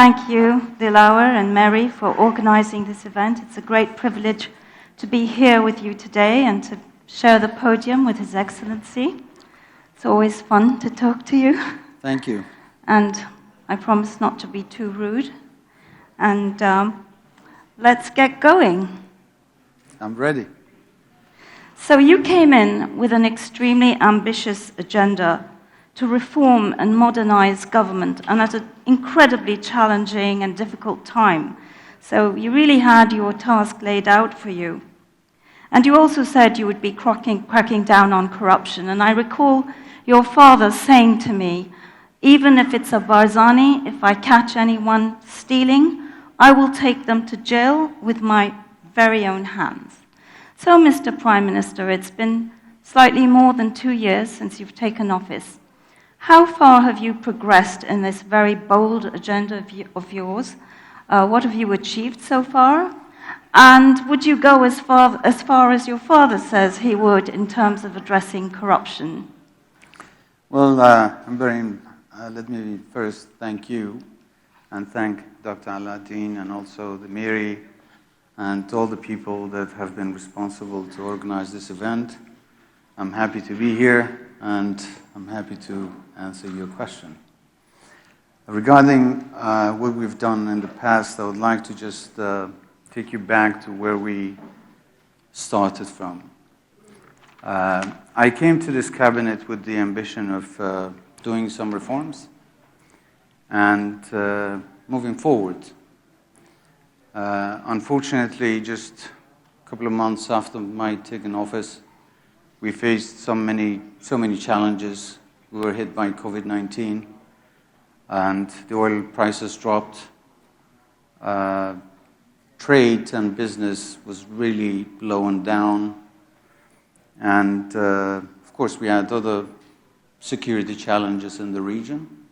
thank you, Dilawar and MERI, for organizing this event. It's a great privilege to be here with you today and to share the podium with His Excellency. It's always fun to talk to you. Thank you. And I promise not to be too rude. And let's get going. I'm ready. So you came in with an extremely ambitious agenda to reform and modernize government, and at an incredibly challenging and difficult time. So you really had your task laid out for you. And you also said you would be cracking down on corruption. And I recall your father saying to me, even if it's a Barzani, if I catch anyone stealing, I will take them to jail with my very own hands. So, Mr. Prime Minister, it's been slightly more than 2 years since you've taken office. How far have you progressed in this very bold agenda of yours? What have you achieved so far? And would you go as far as your father says he would in terms of addressing corruption? Well, let me first thank you and thank Dr. Aladdin and also the MERI and all the people that have been responsible to organize this event. I'm happy to be here and I'm happy to answer your question. Regarding what we've done in the past, I would like to just take you back to where we started from. I came to this cabinet with the ambition of doing some reforms and moving forward. Unfortunately, just a couple of months after my taking office, we faced so many challenges. We were hit by COVID-19, and the oil prices dropped. Trade and business was really low and down. And of course, we had other security challenges in the region.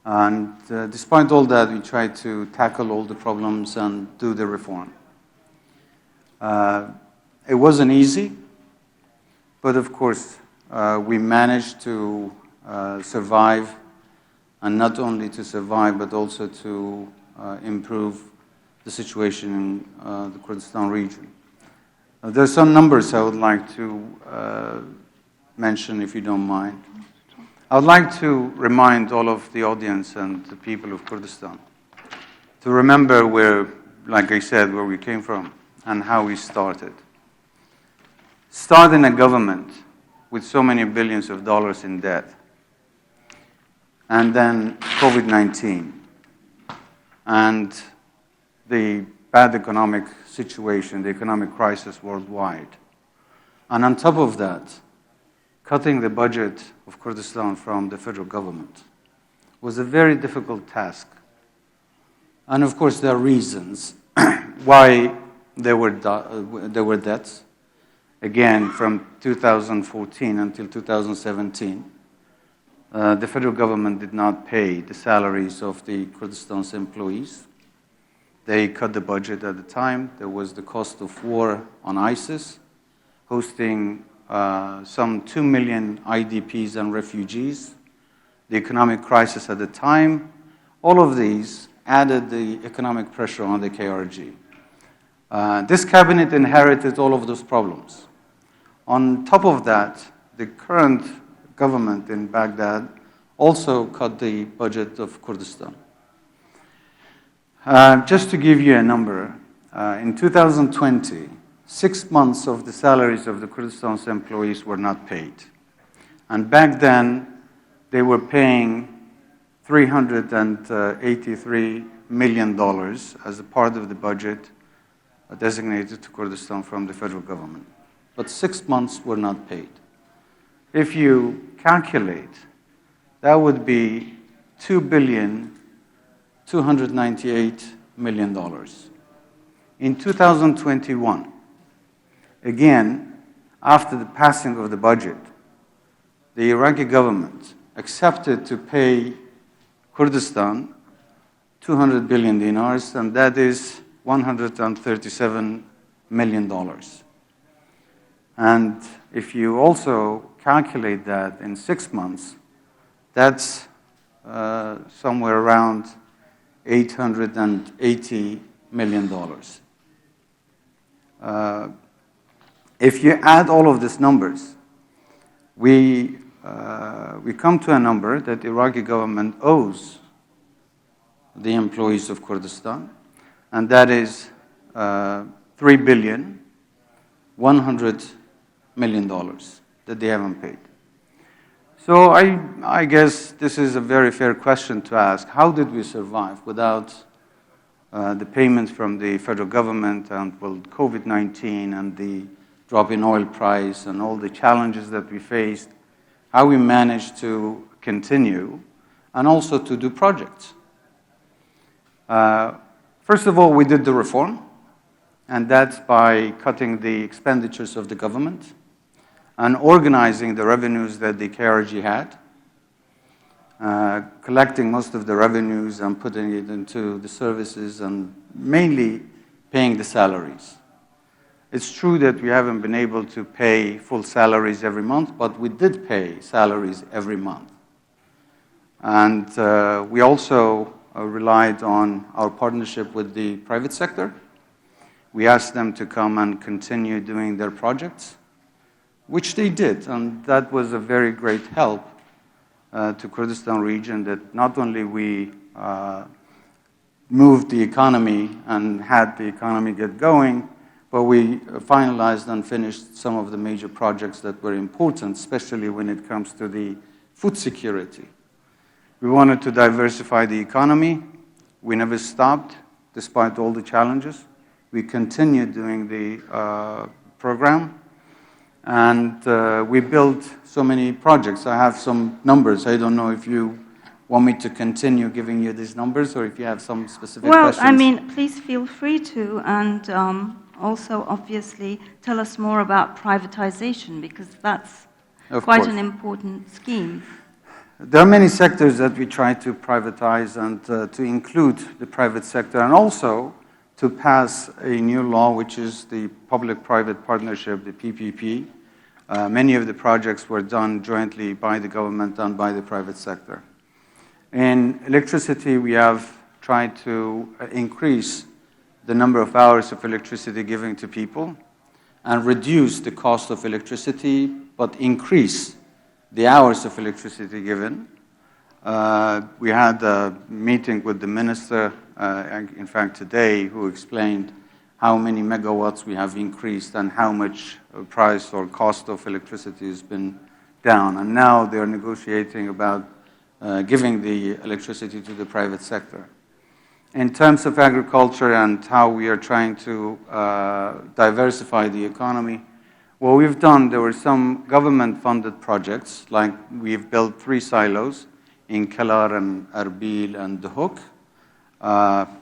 And despite all that, we tried to tackle all the problems and do the reform. It wasn't easy, but of course, we managed to survive, and not only to survive, but also to improve the situation in the Kurdistan region. There are some numbers I would like to mention, if you don't mind. I would like to remind all of the audience and the people of Kurdistan to remember where, like I said, where we came from and how we started. Starting a government with so many billions of dollars in debt, and then COVID-19, and the bad economic situation, the economic crisis worldwide. And on top of that, cutting the budget of Kurdistan from the federal government was a very difficult task. And of course, there are reasons why there were debts. Again, from 2014 until 2017, the federal government did not pay the salaries of the Kurdistan's employees. They cut the budget at the time. There was the cost of war on ISIS, hosting some 2 million IDPs and refugees, the economic crisis at the time. All of these added the economic pressure on the KRG. This cabinet inherited all of those problems. On top of that, the current government in Baghdad also cut the budget of Kurdistan. Just to give you a number, in 2020, 6 months of the salaries of the Kurdistan's employees were not paid. And back then, they were paying $383 million as a part of the budget designated to Kurdistan from the federal government. But 6 months were not paid. If you calculate, that would be $2,298 million. In 2021, again, after the passing of the budget, the Iraqi government accepted to pay Kurdistan 200 billion dinars, and that is $137 million. And if you also calculate that in 6 months, that's somewhere around $880 million. If you add all of these numbers, we come to a number that the Iraqi government owes the employees of Kurdistan, and that is $3,100,000,000 that they haven't paid. So I guess this is a very fair question to ask. How did we survive without the payments from the federal government and COVID-19 and the drop in oil price and all the challenges that we faced, how we managed to continue and also to do projects? First of all, we did the reform, and that's by cutting the expenditures of the government and organizing the revenues that the KRG had, collecting most of the revenues and putting it into the services and mainly paying the salaries. It's true that we haven't been able to pay full salaries every month, but we did pay salaries every month. And we also relied on our partnership with the private sector. We asked them to come and continue doing their projects, which they did, and that was a very great help to Kurdistan region, that not only we moved the economy and had the economy get going, but we finalized and finished some of the major projects that were important, especially when it comes to the food security. We wanted to diversify the economy. We never stopped, despite all the challenges. We continued doing the program. And we built so many projects. I have some numbers. I don't know if you want me to continue giving you these numbers or if you have some specific questions. Well, I mean, please feel free to, and also obviously tell us more about privatization, because that's quite an important scheme. There are many sectors that we try to privatize and to include the private sector, and also to pass a new law, which is the public-private partnership, the PPP. Many of the projects were done jointly by the government and by the private sector. In electricity, we have tried to increase the number of hours of electricity given to people and reduce the cost of electricity, but increase the hours of electricity given. We had a meeting with the minister, in fact today, who explained how many megawatts we have increased and how much price or cost of electricity has been down. And now they're negotiating about giving the electricity to the private sector. In terms of agriculture and how we are trying to diversify the economy, what we've done, there were some government-funded projects, like we've built 3 silos in Kelar and Erbil and Duhok.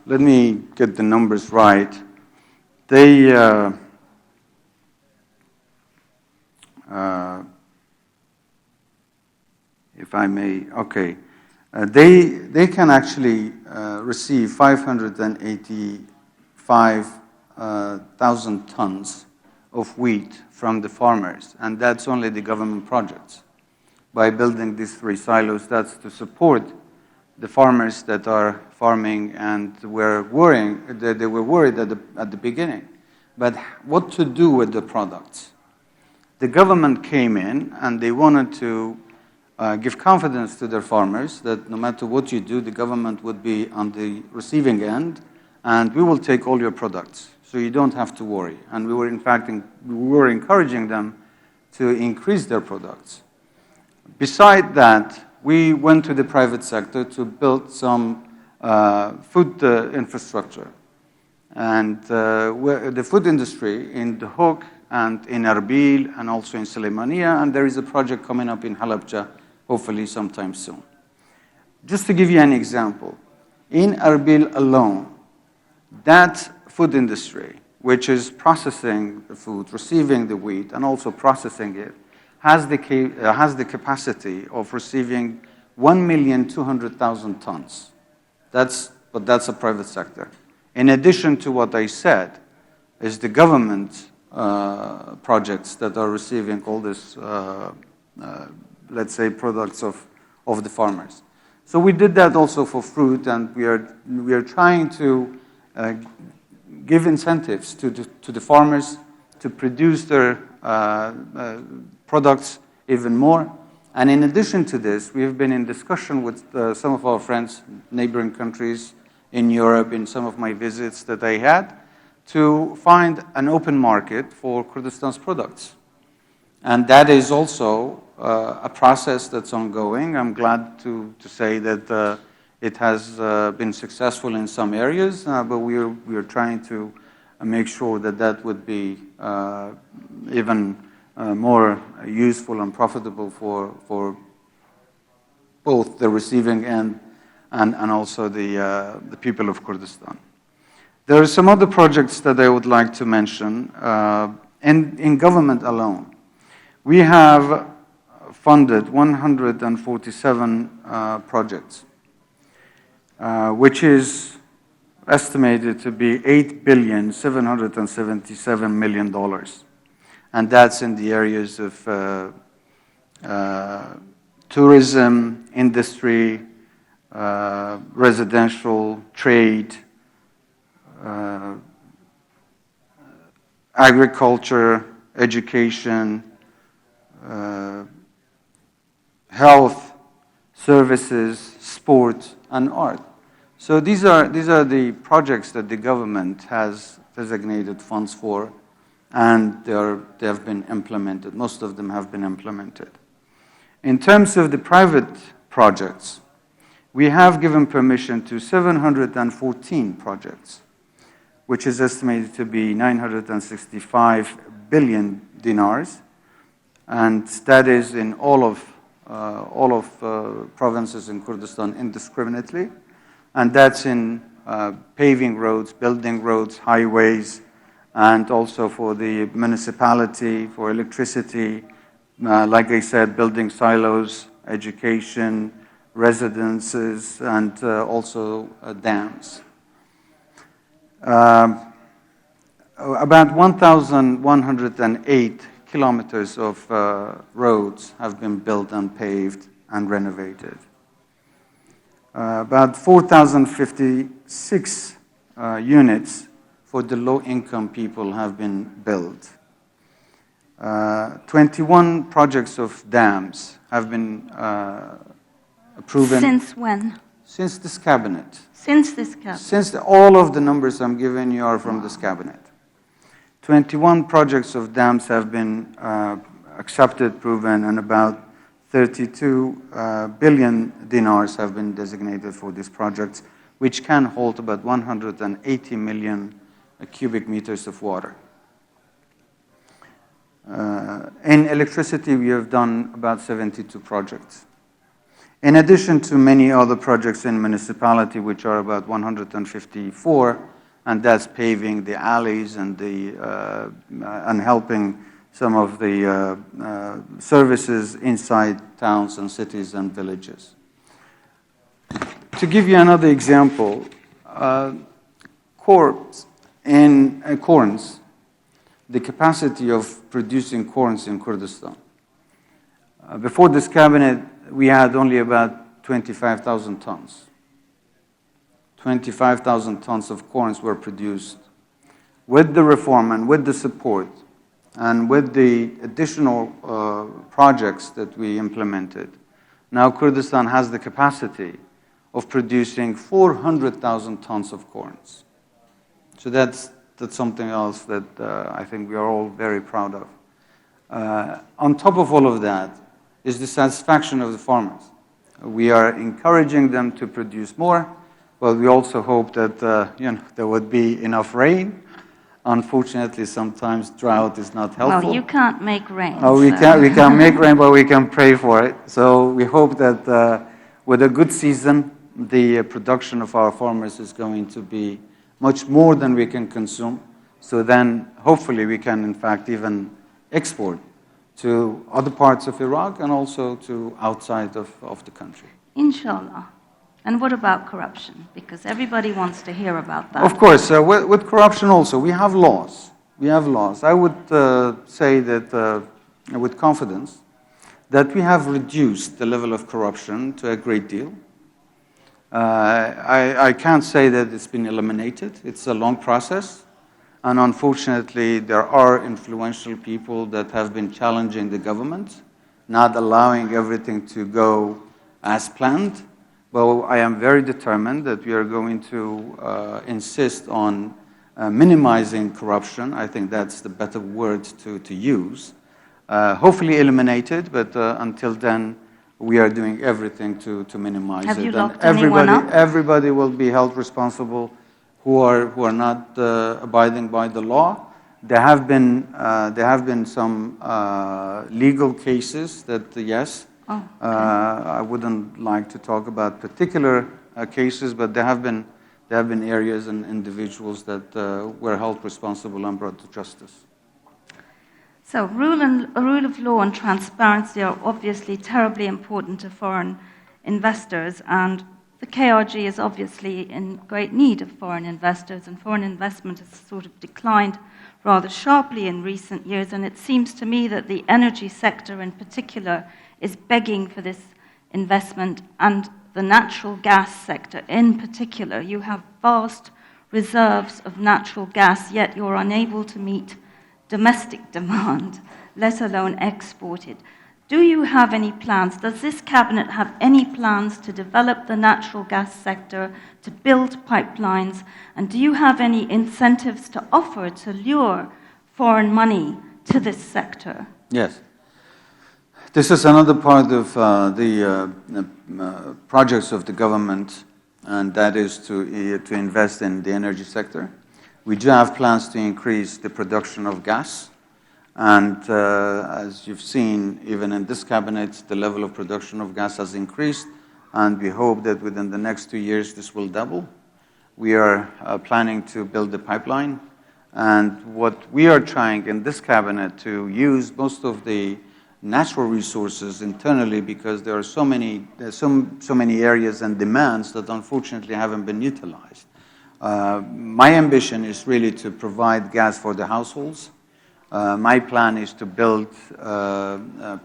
Let me get the numbers right. They, if I may, okay. They can actually receive 585,000 tons of wheat from the farmers, and that's only the government projects. By building these 3 silos, that's to support the farmers that are farming, and they were worried at the beginning. But what to do with the products? The government came in and they wanted to give confidence to their farmers that no matter what you do, the government would be on the receiving end, and we will take all your products, so you don't have to worry. And we were, in fact, we were encouraging them to increase their products. Beside that, we went to the private sector to build some food infrastructure. And the food industry in Duhok and in Erbil and also in Suleymaniye, and there is a project coming up in Halabja, hopefully sometime soon. Just to give you an example, in Erbil alone, that food industry, which is processing the food, receiving the wheat, and also processing it, has the capacity of receiving 1,200,000 tons. But that's a private sector. In addition to what I said, is the government projects that are receiving all this, let's say, products of the farmers. So we did that also for fruit, and we are trying to give incentives to the farmers to produce their products even more. And in addition to this, we have been in discussion with some of our friends, neighboring countries in Europe, in some of my visits that I had, to find an open market for Kurdistan's products. And that is also a process that's ongoing. I'm glad to say that it has been successful in some areas, but we are trying to make sure that that would be even more useful and profitable for both the receiving end and also the people of Kurdistan. There are some other projects that I would like to mention. In government alone, we have funded 147 projects, which is estimated to be $8.777 billion. And that's in the areas of tourism, industry, residential, trade, agriculture, education, health, services, sport, and art. So these are the projects that the government has designated funds for, and they have been implemented. Most of them have been implemented. In terms of the private projects, we have given permission to 714 projects, which is estimated to be 965 billion dinars, and that is in all of provinces in Kurdistan indiscriminately, and that's in paving roads, building roads, highways, and also for the municipality, for electricity, like I said, building silos, education, residences, and also dams. About 1,108 kilometers of roads have been built and paved and renovated. About 4,056 units for the low-income people have been built. 21 projects of dams have been proven. Since when? Since this cabinet. Since this cabinet? Since all of the numbers I'm giving you are from this cabinet. 21 projects of dams have been accepted, proven, and about 32 billion dinars have been designated for these projects, which can hold about 180 million cubic meters of water. In electricity, we have done about 72 projects. In addition to many other projects in municipality, which are about 154, and that's paving the alleys and and helping some of the services inside towns and cities and villages. To give you another example, corns, the capacity of producing corns in Kurdistan. Before this cabinet, we had only about 25,000 tons. 25,000 tons of corns were produced. With the reform and with the support and with the additional projects that we implemented, now Kurdistan has the capacity of producing 400,000 tons of corns. So that's something else that I think we are all very proud of. On top of all of that is the satisfaction of the farmers. We are encouraging them to produce more, but we also hope that there would be enough rain. Unfortunately, sometimes drought is not helpful. Well, you can't make rain. Oh, we can make rain, but we can pray for it. So we hope that with a good season, the production of our farmers is going to be much more than we can consume. So then, hopefully, we can, in fact, even export to other parts of Iraq and also to outside of the country. Inshallah. And what about corruption? Because everybody wants to hear about that. Of course, with corruption also, we have laws. We have laws. I would say that with confidence that we have reduced the level of corruption to a great deal. I can't say that it's been eliminated. It's a long process. And unfortunately, there are influential people that have been challenging the government, not allowing everything to go as planned. But I am very determined that we are going to insist on minimizing corruption. I think that's the better word to use. Hopefully eliminated, but until then, we are doing everything to minimize it. Have you locked And anyone up? everybody will be held responsible who are not abiding by the law. There have been some legal cases that yes. Oh, okay. I wouldn't like to talk about particular cases, but there have been areas and individuals that were held responsible and brought to justice. So rule of law and transparency are obviously terribly important to foreign investors, and the KRG is obviously in great need of foreign investors, and foreign investment has sort of declined rather sharply in recent years, and it seems to me that the energy sector in particular is begging for this investment, and the natural gas sector in particular. You have vast reserves of natural gas, yet you're unable to meet domestic demand, let alone export it. Do you have any plans? Does this cabinet have any plans to develop the natural gas sector, to build pipelines? And do you have any incentives to offer to lure foreign money to this sector? Yes. This is another part of the projects of the government, and that is to invest in the energy sector. We do have plans to increase the production of gas. And as you've seen, even in this cabinet, the level of production of gas has increased, and we hope that within the next 2 years this will double. We are planning to build a pipeline, and what we are trying in this cabinet to use most of the natural resources internally, because there are so many areas and demands that unfortunately haven't been utilized. My ambition is really to provide gas for the households. My plan is to build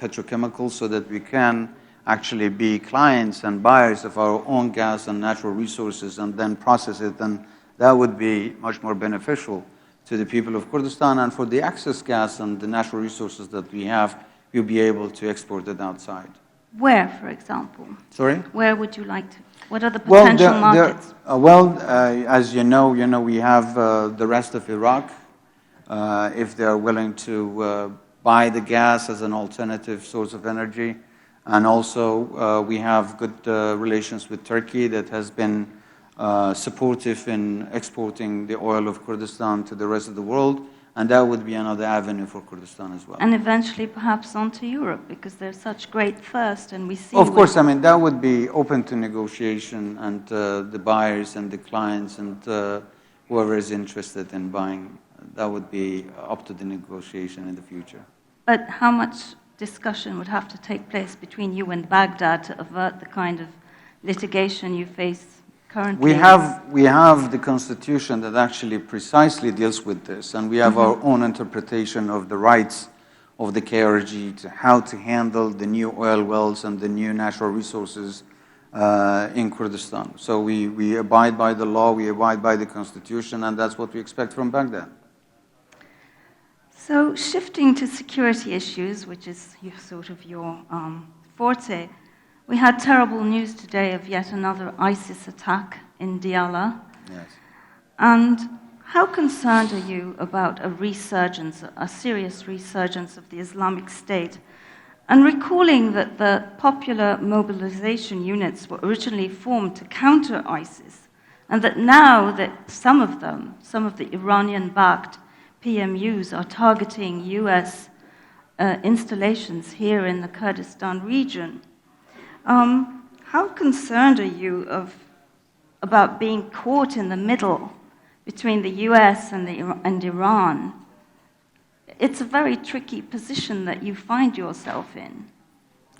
petrochemicals so that we can actually be clients and buyers of our own gas and natural resources and then process it, and that would be much more beneficial to the people of Kurdistan. And for the excess gas and the natural resources that we have, we'll be able to export it outside. Where, for example? Sorry? Where would you like to? What are the potential markets? As you know, we have the rest of Iraq. If they are willing to buy the gas as an alternative source of energy. And also we have good relations with Turkey that has been supportive in exporting the oil of Kurdistan to the rest of the world. And that would be another avenue for Kurdistan as well. And eventually perhaps onto Europe, because there's such great thirst, and we see... Of course, I mean, that would be open to negotiation, and the buyers and the clients and whoever is interested in buying, that would be up to the negotiation in the future. But how much discussion would have to take place between you and Baghdad to avert the kind of litigation you face currently? We have the constitution that actually precisely deals with this, and we have our own interpretation of the rights of the KRG to how to handle the new oil wells and the new natural resources in Kurdistan. So we abide by the law, we abide by the constitution, and that's what we expect from Baghdad. So shifting to security issues, which is sort of your forte, we had terrible news today of yet another ISIS attack in Diyala. Yes. And how concerned are you about a resurgence, a serious resurgence of the Islamic State? And recalling that the popular mobilization units were originally formed to counter ISIS, and that now that some of the Iranian-backed PMUs are targeting US installations here in the Kurdistan region. How concerned are you about being caught in the middle between the US and Iran? It's a very tricky position that you find yourself in.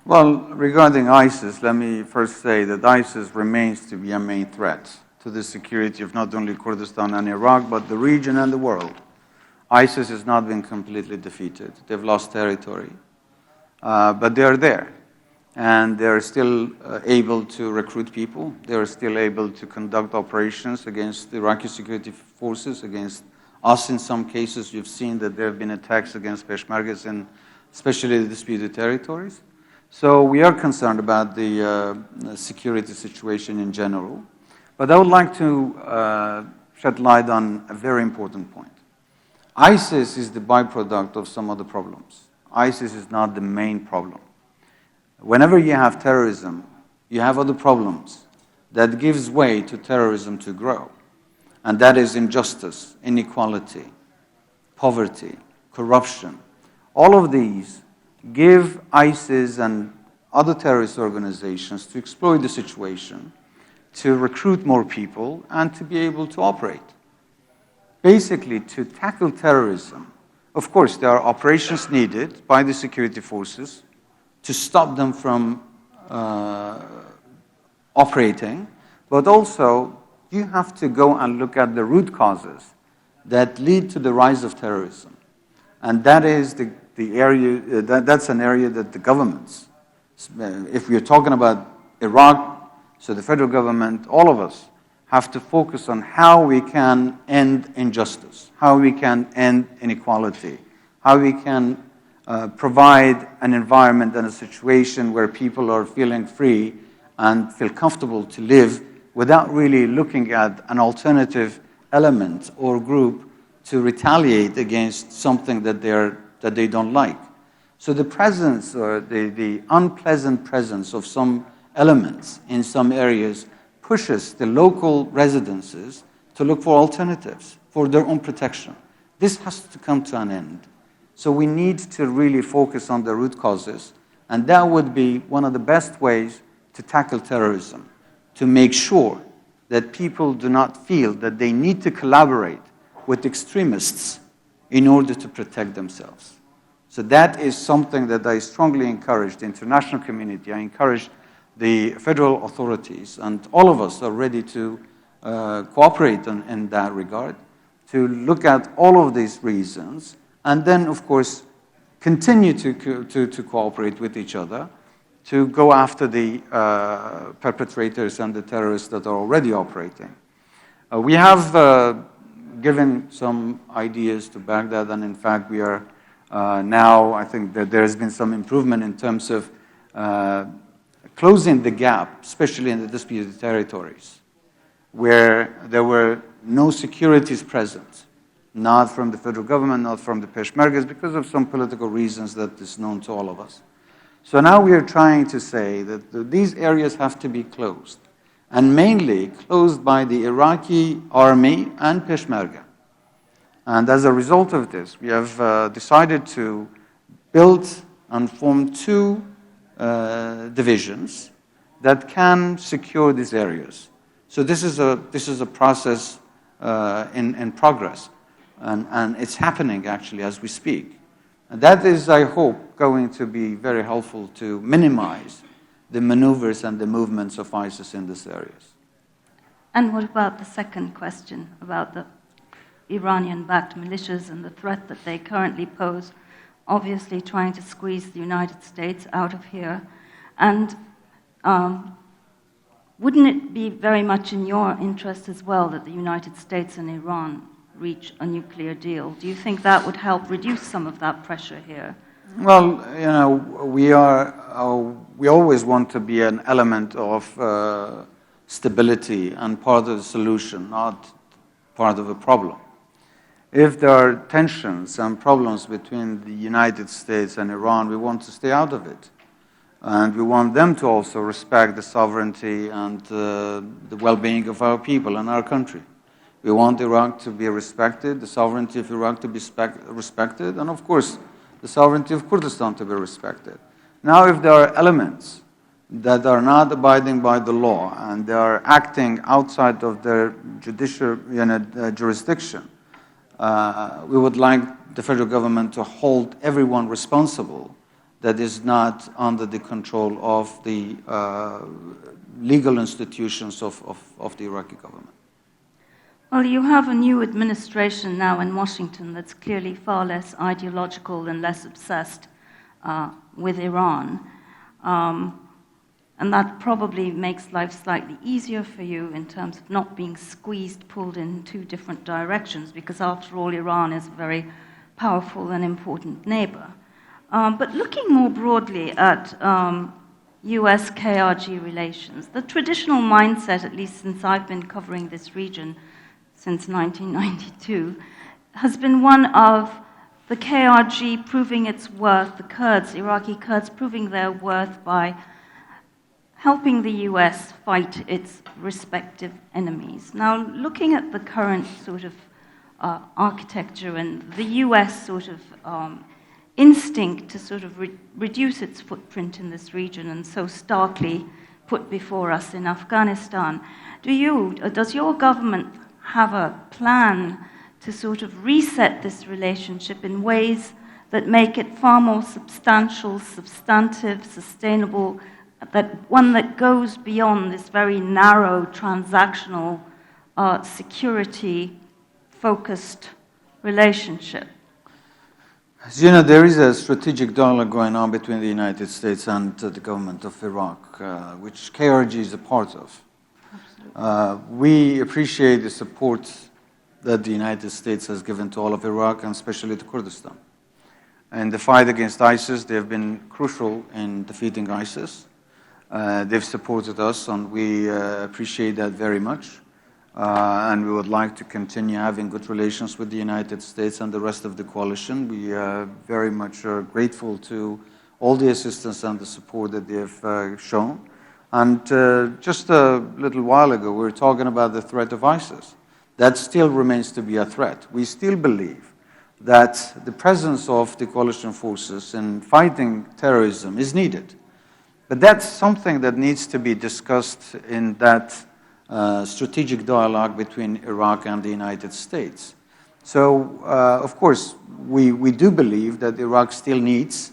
Well, regarding ISIS, let me first say that ISIS remains to be a main threat to the security of not only Kurdistan and Iraq, but the region and the world. ISIS has not been completely defeated. They've lost territory, but they are there. and they're still able to recruit people. They're still able to conduct operations against the Iraqi security forces, against us in some cases. You've seen that there have been attacks against Peshmergas in especially the disputed territories. So we are concerned about the security situation in general. But I would like to shed light on a very important point. ISIS is the byproduct of some other problems. ISIS is not the main problem. Whenever you have terrorism, you have other problems that gives way to terrorism to grow. And that is injustice, inequality, poverty, corruption. All of these give ISIS and other terrorist organizations to exploit the situation, to recruit more people, and to be able to operate. Basically, to tackle terrorism, of course, there are operations needed by the security forces to stop them from operating, but also you have to go and look at the root causes that lead to the rise of terrorism. And that is the area, that's an area that the governments, if we're talking about Iraq, so the federal government, all of us, have to focus on how we can end injustice, how we can end inequality, how we can provide an environment and a situation where people are feeling free and feel comfortable to live without really looking at an alternative element or group to retaliate against something that they don't like. So the presence or the unpleasant presence of some elements in some areas pushes the local residences to look for alternatives for their own protection. This has to come to an end. So we need to really focus on the root causes, and that would be one of the best ways to tackle terrorism, to make sure that people do not feel that they need to collaborate with extremists in order to protect themselves. So that is something that I strongly encourage the international community. I encourage the federal authorities, and all of us are ready to cooperate in that regard, to look at all of these reasons, and then, of course, continue to cooperate with each other, to go after the perpetrators and the terrorists that are already operating. We have given some ideas to Baghdad, and in fact, we are now, I think that there has been some improvement in terms of closing the gap, especially in the disputed territories, where there were no securities present, not from the federal government, not from the Peshmergas, because of some political reasons that is known to all of us. So now we are trying to say that these areas have to be closed, and mainly closed by the Iraqi army and Peshmerga. And as a result of this, we have decided to build and form two divisions that can secure these areas. So this is a process in progress, and it's happening actually as we speak. And that is, I hope, going to be very helpful to minimize the maneuvers and the movements of ISIS in these areas. And what about the second question about the Iranian-backed militias and the threat that they currently pose, obviously trying to squeeze the United States out of here? And wouldn't it be very much in your interest as well that the United States and Iran reach a nuclear deal? Do you think that would help reduce some of that pressure here? Well, you know, we always want to be an element of stability and part of the solution, not part of a problem. If there are tensions and problems between the United States and Iran, we want to stay out of it. And we want them to also respect the sovereignty and the well-being of our people and our country. We want Iraq to be respected, the sovereignty of Iraq to be respected, and of course, the sovereignty of Kurdistan to be respected. Now, if there are elements that are not abiding by the law and they are acting outside of their judicial jurisdiction, we would like the federal government to hold everyone responsible that is not under the control of the legal institutions of the Iraqi government. Well, you have a new administration now in Washington that's clearly far less ideological and less obsessed with Iran. And that probably makes life slightly easier for you in terms of not being squeezed, pulled in two different directions, because after all, Iran is a very powerful and important neighbor. But looking more broadly at US KRG relations, the traditional mindset, at least since I've been covering this region since 1992, has been one of the KRG proving its worth, the Kurds, Iraqi Kurds, proving their worth by helping the US fight its respective enemies. Now, looking at the current sort of architecture and the US sort of instinct to sort of reduce its footprint in this region and so starkly put before us in Afghanistan, does your government have a plan to sort of reset this relationship in ways that make it far more substantial, substantive, sustainable, one that goes beyond this very narrow, transactional, security-focused relationship? As you know, there is a strategic dialogue going on between the United States and the government of Iraq, which KRG is a part of. We appreciate the support that the United States has given to all of Iraq, and especially to Kurdistan. In the fight against ISIS, they have been crucial in defeating ISIS. They've supported us, and we appreciate that very much. And we would like to continue having good relations with the United States and the rest of the coalition. We very much are grateful to all the assistance and the support that they have shown. And just a little while ago, we were talking about the threat of ISIS. That still remains to be a threat. We still believe that the presence of the coalition forces in fighting terrorism is needed. But that's something that needs to be discussed in that strategic dialogue between Iraq and the United States. So, of course, we do believe that Iraq still needs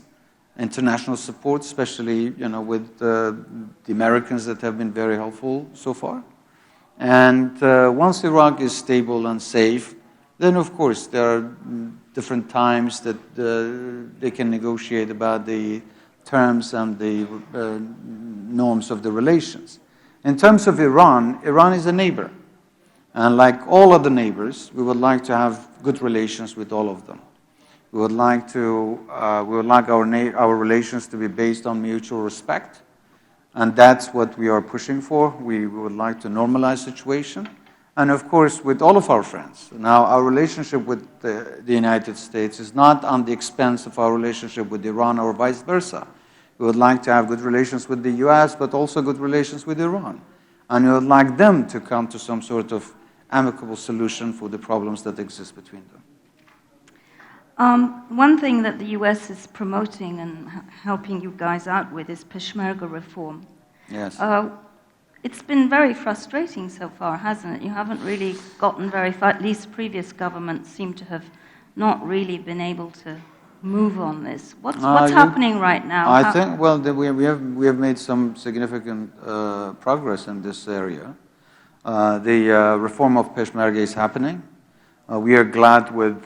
international support, especially with the Americans that have been very helpful so far. And once Iraq is stable and safe, then of course there are different times that they can negotiate about the terms and the norms of the relations. In terms of Iran, Iran is a neighbor. And like all other neighbors, we would like to have good relations with all of them. We would like our relations to be based on mutual respect. And that's what we are pushing for. We would like to normalize the situation. And of course, with all of our friends. Now, our relationship with the United States is not on the expense of our relationship with Iran or vice versa. We would like to have good relations with the US, but also good relations with Iran. And we would like them to come to some sort of amicable solution for the problems that exist between them. One thing that the US is promoting and helping you guys out with is Peshmerga reform. Yes. It's been very frustrating so far, hasn't it? You haven't really gotten very far. At least previous governments seem to have not really been able to move on this. What's happening right now? I think, well, we have made some significant progress in this area. The reform of Peshmerga is happening. We are glad with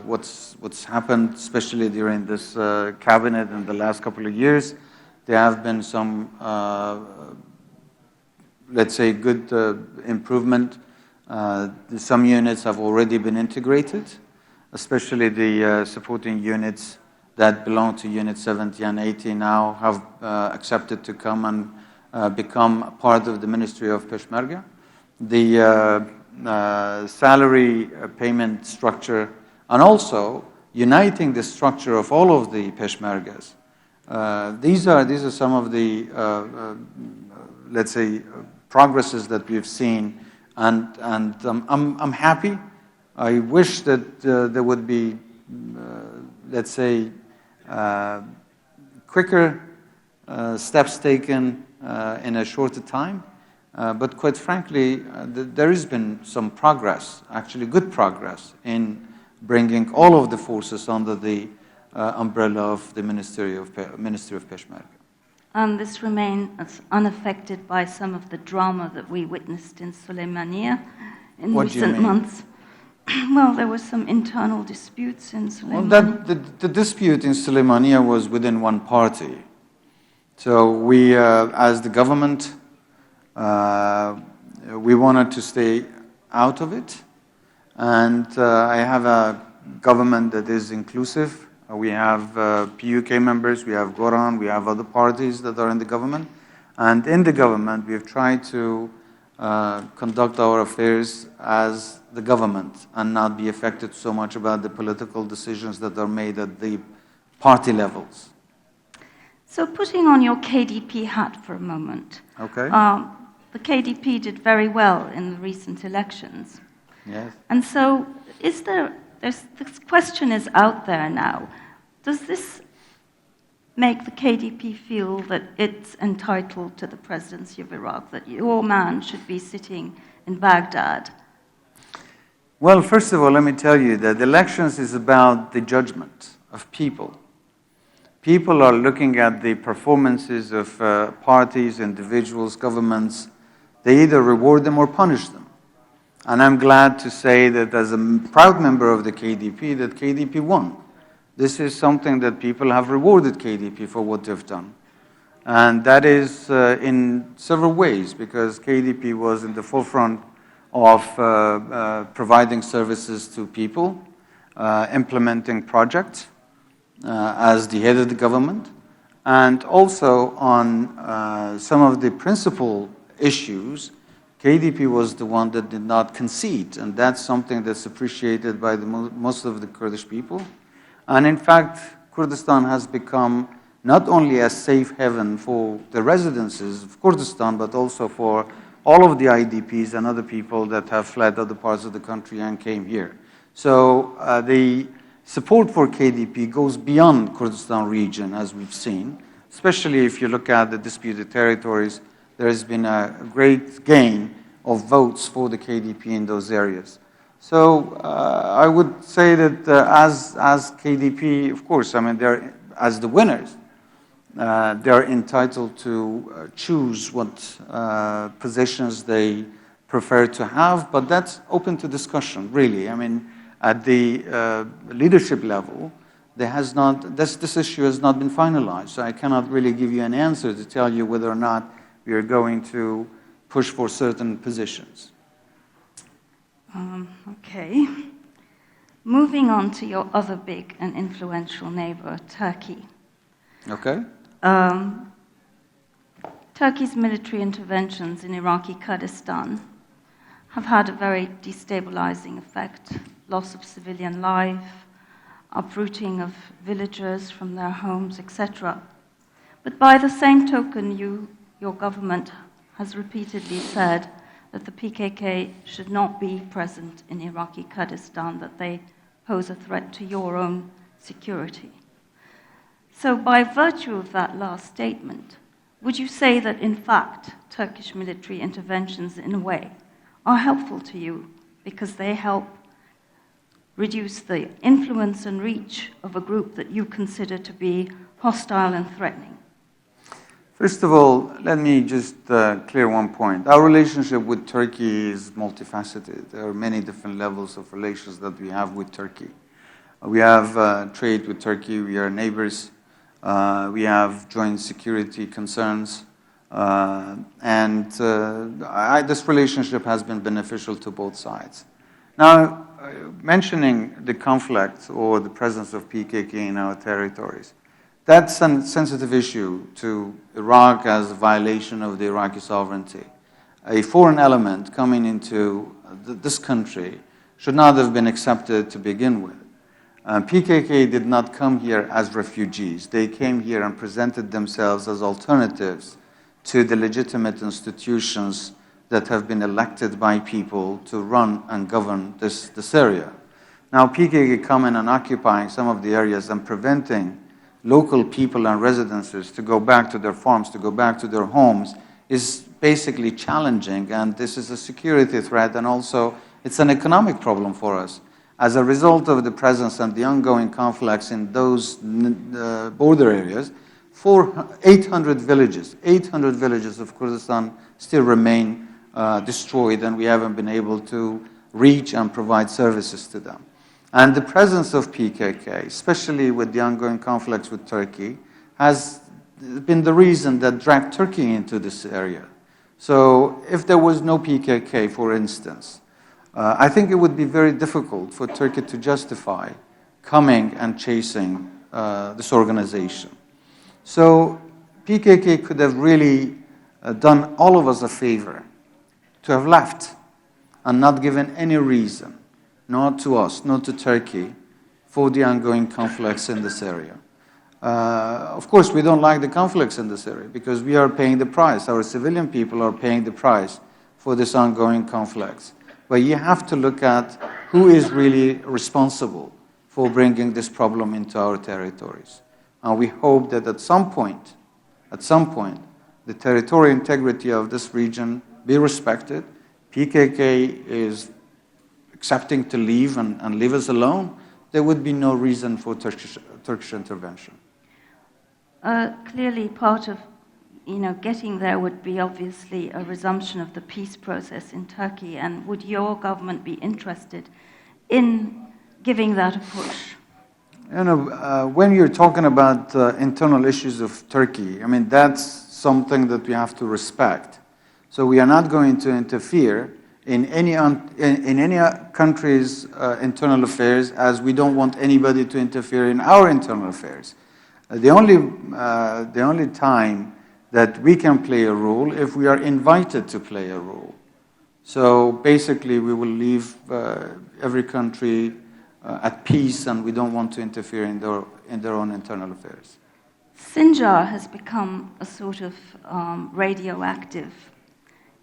what's happened, especially during this cabinet in the last couple of years. There have been some, let's say, good improvement. Some units have already been integrated, especially the supporting units that belong to Unit 70 and 80 now have accepted to come and become part of the Ministry of Peshmerga. The salary payment structure, and also uniting the structure of all of the Peshmergas. These are some of the, let's say, progresses that we've seen, and I'm happy. I wish that there would be, let's say, quicker steps taken in a shorter time. But quite frankly, there has been some progress, actually good progress, in bringing all of the forces under the umbrella of the Ministry of Peshmerga. And this remains unaffected by some of the drama that we witnessed in Sulaymaniyah in recent months. Well, there were some internal disputes in Sulaymaniyah. Well, the dispute in Sulaymaniyah was within one party. So we, as the government, we wanted to stay out of it. And I have a government that is inclusive. We have PUK members, we have Goran, we have other parties that are in the government. And in the government, we have tried to conduct our affairs as the government and not be affected so much about the political decisions that are made at the party levels. So putting on your KDP hat for a moment. Okay. The KDP did very well in the recent elections. Yes. And so this question is out there now. Does this make the KDP feel that it's entitled to the presidency of Iraq, that your man should be sitting in Baghdad? Well, first of all, let me tell you that elections is about the judgment of people. People are looking at the performances of parties, individuals, governments. They either reward them or punish them. And I'm glad to say that as a proud member of the KDP, that KDP won. This is something that people have rewarded KDP for what they've done. And that is in several ways, because KDP was in the forefront of providing services to people, implementing projects as the head of the government, and also on some of the principal issues, KDP was the one that did not concede, and that's something that's appreciated by most of the Kurdish people. And in fact, Kurdistan has become not only a safe haven for the residences of Kurdistan, but also for all of the IDPs and other people that have fled other parts of the country and came here. So the support for KDP goes beyond Kurdistan region, as we've seen, especially if you look at the disputed territories. There has been a great gain of votes for the KDP in those areas. So I would say that as KDP, of course, I mean, they're, as the winners, they're entitled to choose what positions they prefer to have, but that's open to discussion, really. I mean, at the leadership level, there has not, this issue has not been finalized, so I cannot really give you an answer to tell you whether or not we are going to push for certain positions. Okay. Moving on to your other big and influential neighbor, Turkey. Okay. Turkey's military interventions in Iraqi Kurdistan have had a very destabilizing effect: loss of civilian life, uprooting of villagers from their homes, etc. But by the same token, your government has repeatedly said that the PKK should not be present in Iraqi Kurdistan, that they pose a threat to your own security. So by virtue of that last statement, would you say that in fact Turkish military interventions in a way are helpful to you because they help reduce the influence and reach of a group that you consider to be hostile and threatening? First of all, let me just clear one point. Our relationship with Turkey is multifaceted. There are many different levels of relations that we have with Turkey. We have trade with Turkey, we are neighbors, we have joint security concerns, and this relationship has been beneficial to both sides. Now, mentioning the conflict or the presence of PKK in our territories, that's a sensitive issue to Iraq as a violation of the Iraqi sovereignty. A foreign element coming into this country should not have been accepted to begin with. PKK did not come here as refugees. They came here and presented themselves as alternatives to the legitimate institutions that have been elected by people to run and govern this area. Now, PKK coming and occupying some of the areas and preventing local people and residences to go back to their farms, to go back to their homes, is basically challenging, and this is a security threat, and also it's an economic problem for us. As a result of the presence and the ongoing conflicts in those border areas, 800 villages of Kurdistan still remain destroyed, and we haven't been able to reach and provide services to them. And the presence of PKK, especially with the ongoing conflicts with Turkey, has been the reason that dragged Turkey into this area. So if there was no PKK, for instance, I think it would be very difficult for Turkey to justify coming and chasing this organization. So PKK could have really done all of us a favor to have left and not given any reason, not to us, not to Turkey, for the ongoing conflicts in this area. Of course, we don't like the conflicts in this area because we are paying the price. Our civilian people are paying the price for this ongoing conflicts. But you have to look at who is really responsible for bringing this problem into our territories. And we hope that at some point, the territorial integrity of this region be respected. PKK is accepting to leave and leave us alone. There would be no reason for Turkish intervention. Clearly, part of getting there would be obviously a resumption of the peace process in Turkey. And would your government be interested in giving that a push? When you're talking about internal issues of Turkey, I mean, that's something that we have to respect. So we are not going to interfere in any country's internal affairs, as we don't want anybody to interfere in our internal affairs. The only time that we can play a role if we are invited to play a role. So basically, we will leave every country at peace, and we don't want to interfere in their own internal affairs. Sinjar has become a sort of radioactive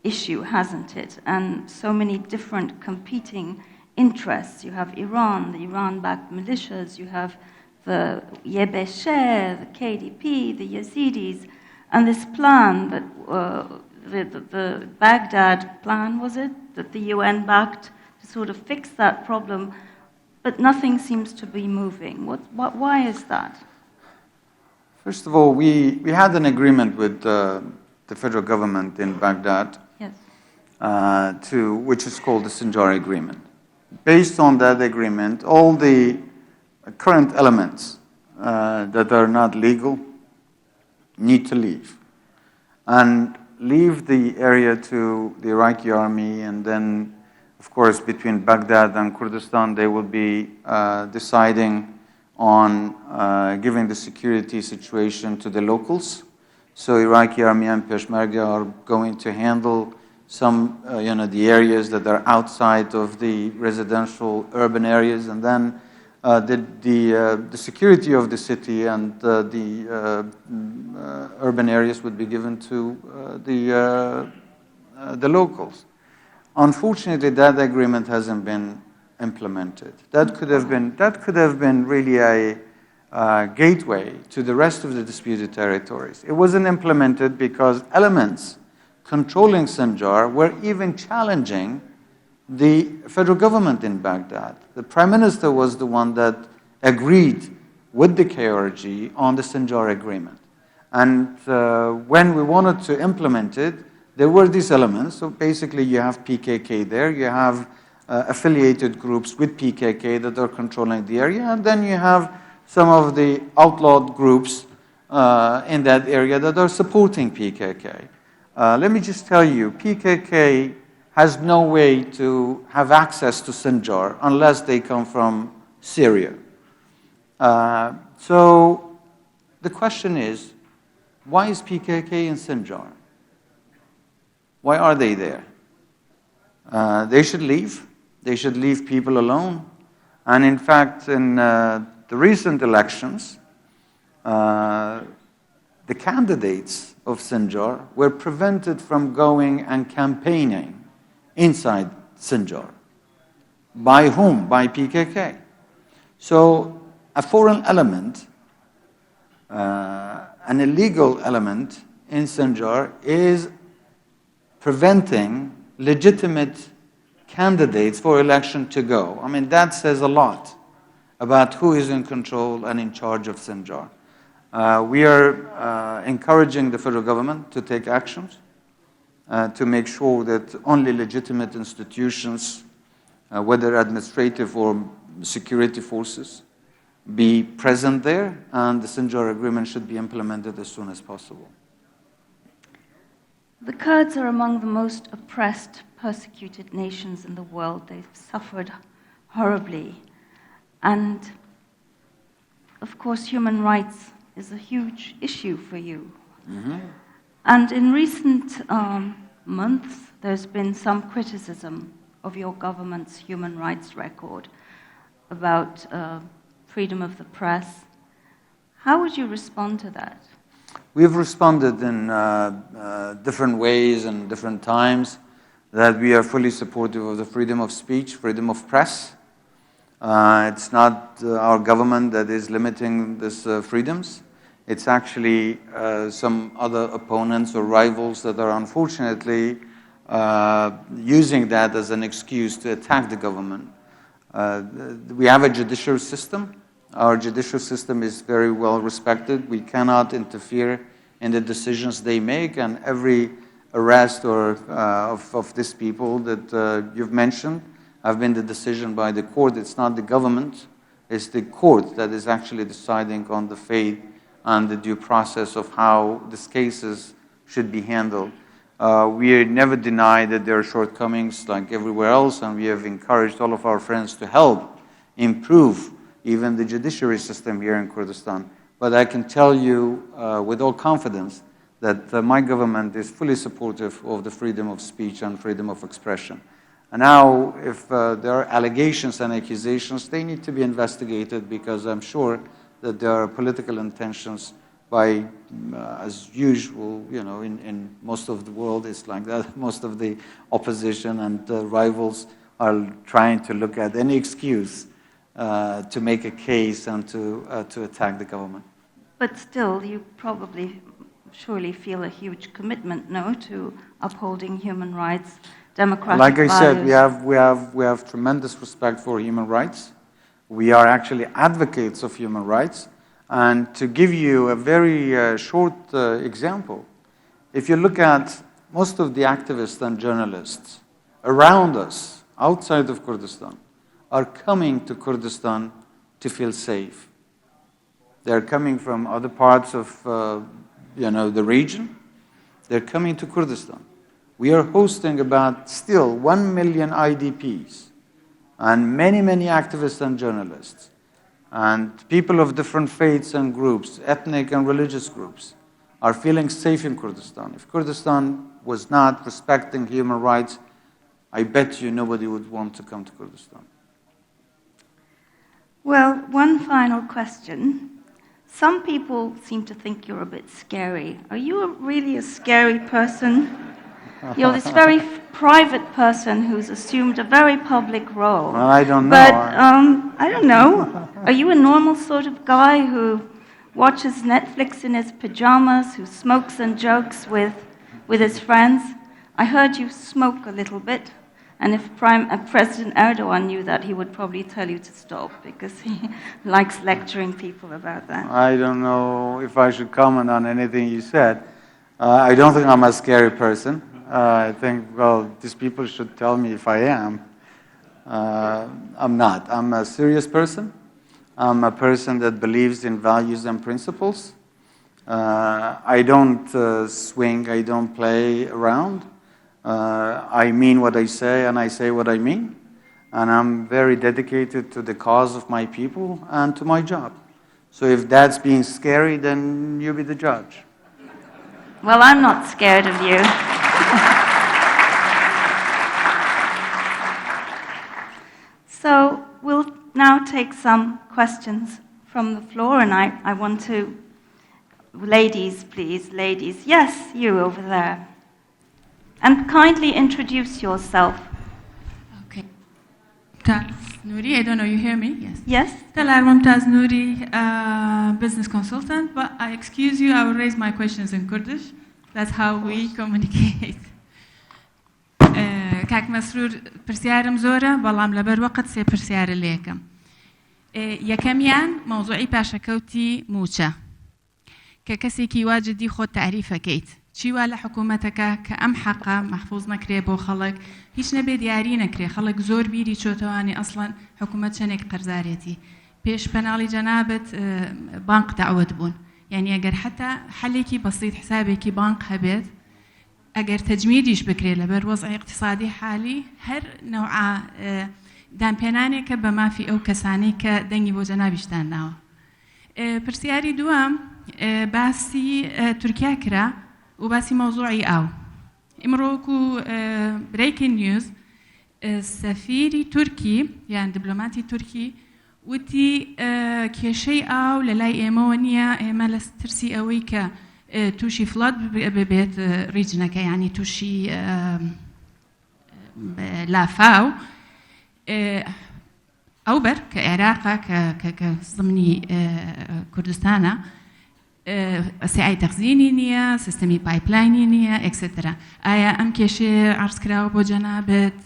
issue, hasn't it? And so many different competing interests. You have Iran, the Iran-backed militias, you have the Yebeshe, the KDP, the Yazidis, and this plan that the Baghdad plan, was it, that the UN backed to sort of fix that problem, but nothing seems to be moving. Why is that? First of all, we had an agreement with the federal government in Baghdad, yes, which is called the Sinjar Agreement. Based on that agreement, all the current elements that are not legal need to leave and leave the area to the Iraqi army, and then, of course, between Baghdad and Kurdistan, they will be deciding on giving the security situation to the locals. So Iraqi army and Peshmerga are going to handle some, the areas that are outside of the residential urban areas, and then the security of the city and the urban areas would be given to the locals. Unfortunately, that agreement hasn't been implemented. That could have been really a gateway to the rest of the disputed territories. It wasn't implemented because elements controlling Sinjar were even challenging the federal government in Baghdad. The prime minister was the one that agreed with the KRG on the Sinjar Agreement. And when we wanted to implement it, there were these elements. So basically, you have PKK there, you have affiliated groups with PKK that are controlling the area, and then you have some of the outlawed groups in that area that are supporting PKK. Let me just tell you, PKK has no way to have access to Sinjar unless they come from Syria. So the question is, why is PKK in Sinjar? Why are they there? They should leave. They should leave people alone. And in fact, in the recent elections, the candidates of Sinjar were prevented from going and campaigning inside Sinjar. By whom? By PKK. So a foreign element, an illegal element in Sinjar is preventing legitimate candidates for election to go. I mean, that says a lot about who is in control and in charge of Sinjar. We are encouraging the federal government to take actions to make sure that only legitimate institutions, whether administrative or security forces, be present there, and the Sinjar Agreement should be implemented as soon as possible. The Kurds are among the most oppressed, persecuted nations in the world. They've suffered horribly. And, of course, human rights is a huge issue for you. Mm-hmm. And in recent months, there's been some criticism of your government's human rights record about freedom of the press. How would you respond to that? We've responded in different ways and different times that we are fully supportive of the freedom of speech, freedom of press. It's not our government that is limiting these freedoms. It's actually some other opponents or rivals that are unfortunately using that as an excuse to attack the government. We have a judicial system. Our judicial system is very well respected. We cannot interfere in the decisions they make, and every arrest or of these people that you've mentioned have been the decision by the court. It's not the government, it's the court that is actually deciding on the fate and the due process of how these cases should be handled. We never deny that there are shortcomings like everywhere else, and we have encouraged all of our friends to help improve even the judiciary system here in Kurdistan. But I can tell you with all confidence that my government is fully supportive of the freedom of speech and freedom of expression. And now, if there are allegations and accusations, they need to be investigated, because I'm sure that there are political intentions by, as usual, you know, in most of the world, it's like that. Most of the opposition and rivals are trying to look at any excuse to make a case and to attack the government. But still, you probably, surely feel a huge commitment, no, to upholding human rights, democratic like I values. said, we have tremendous respect for human rights. We are actually advocates of human rights. And to give you a very short example, if you look at most of the activists and journalists around us, outside of Kurdistan, are coming to Kurdistan to feel safe. They're coming from other parts of the region. They're coming to Kurdistan. We are hosting about still 1 million IDPs and many, many activists and journalists and people of different faiths and groups, ethnic and religious groups, are feeling safe in Kurdistan. If Kurdistan was not respecting human rights, I bet you nobody would want to come to Kurdistan. Well, one final question. Some people seem to think you're a bit scary. Are you really a scary person? You're this very private person who's assumed a very public role. Well, I don't know. But I don't know. Are you a normal sort of guy who watches Netflix in his pajamas, who smokes and jokes with his friends? I heard you smoke a little bit. And if President Erdogan knew that, he would probably tell you to stop, because he likes lecturing people about that. I don't know if I should comment on anything you said. I don't think I'm a scary person. I think, well, these people should tell me if I am. I'm not. I'm a serious person. I'm a person that believes in values and principles. I don't swing. I don't play around. I mean what I say, and I say what I mean. And I'm very dedicated to the cause of my people and to my job. So if that's being scary, then you be the judge. Well, I'm not scared of you. So we'll now take some questions from the floor, and I want to... Ladies, please, ladies. Yes, you over there. And kindly introduce yourself. Okay. Mumtaz Nouri, I don't know, you hear me? Yes. Yes? Talar Mumtaz Nouri, business consultant, but I excuse you, I will raise my questions in Kurdish. That's how we communicate. كاك مسرور برسيارم زورة بلام لبر وقت سي برسيار ليكم. يكميان موضوعي باشكوتي موشا. ككسي كي واجدي خود تعريفة كيت. چی وا لە حکوومەتەکە کە ئەم حەقا مەحفوظ نەکرێ بۆ خەڵک هیچ نەبێ دیاری نەکرێ خەڵک زۆر بیری چۆتەوانی ئەسڵەن حکوومەت چەندێک قەرزارێتی پێش پەناڵی جەنابەت بانک داوت بوون یعنی ئەگەر حتا حەلێکی بەسیط حسابێکی بانک هەبێت ئەگەر تەجمیدیش بکرێت لەبەر وەزعی اقتصادی حالی هەر نەوعا دامپێنانێکە بە مافی ئەو کەسانەی کە دەنگی بۆ جەنابیشتان ناوە. پرسیاری دووەم باسی تورکیا کرا و باسی مەوزوعی ئاو. ئیمڕۆکو برێکینگ نیوز سەفیری تورکی یان دیبلۆماتی تورکی وتی کێشەی ئاو لە لای ئێمەوە نییە ئێمە لە ترسی ئەوەی کە تووشی فڵات ببێت ریجنەکە ینی تووشی لافاو ئەو بەر کە عێراقا کە زمنی کوردستانە سعی تەخزینی نییە سیستەمی پایپلاینی نییە ئەکسێترا ئایا ئەم کێشێ عرضکراوە بۆ جەنابەت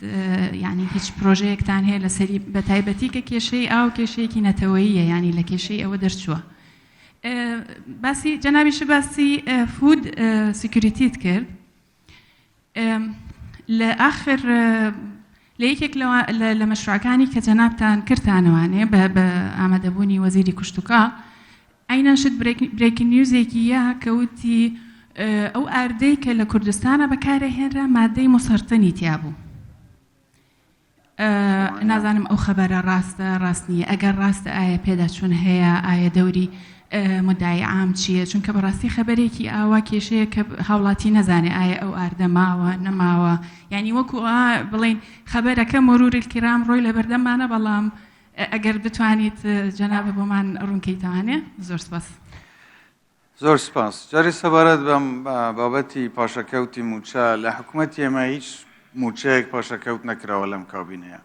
ینی هیچ پرۆژەیەکتان هەیە لەسەری بە تایبەتی کە کێشەی ئاو کێشەیەکی نەتەوەییە ینی لە کێشەی ئەوە دەرچووە. باسی جەنابیش باسی فود سیکوریتیت کرد لە ئاخر لە یەکێک لە مەشروعەکانی کە جەنابتان کردانەوانێ بە ئامادەبوونی وەزیری کوشتوکە ئاینەشت برێکینگ نیوزێکی یا کەوتی ئەو ئاردەی کە لە کوردستانە بەکارهێنرا مادەی مسەرتنی تیا بوو. نازانم ئەو خەبەرە ڕاست نییە ئەگەر ڕاستە ئایا پێداچوون هەیە ئایا دەوری مدعی عام چییە چونکە بەڕاستی خەبەرێکی ئاوا کێشەیە کە هاوڵاتی نەزانێ ئایا ئەو ئاردە ماوە نەماوە ینی وەکو بڵین خەبەرەکە مەروری الکرام ڕۆی لە بەردەمانە بەڵام ئەگەر بتوانیت جەنابە بۆمان ڕوونکەیتوانێ زۆر سپاس. زۆر سپاس. جاری سەبارەت بەم بابەتی پاشەکەوتی موچە لە حکوومەتی ئێمە هیچ موچەیەک پاشەکەوت نەکراوە لەم کابینەیە.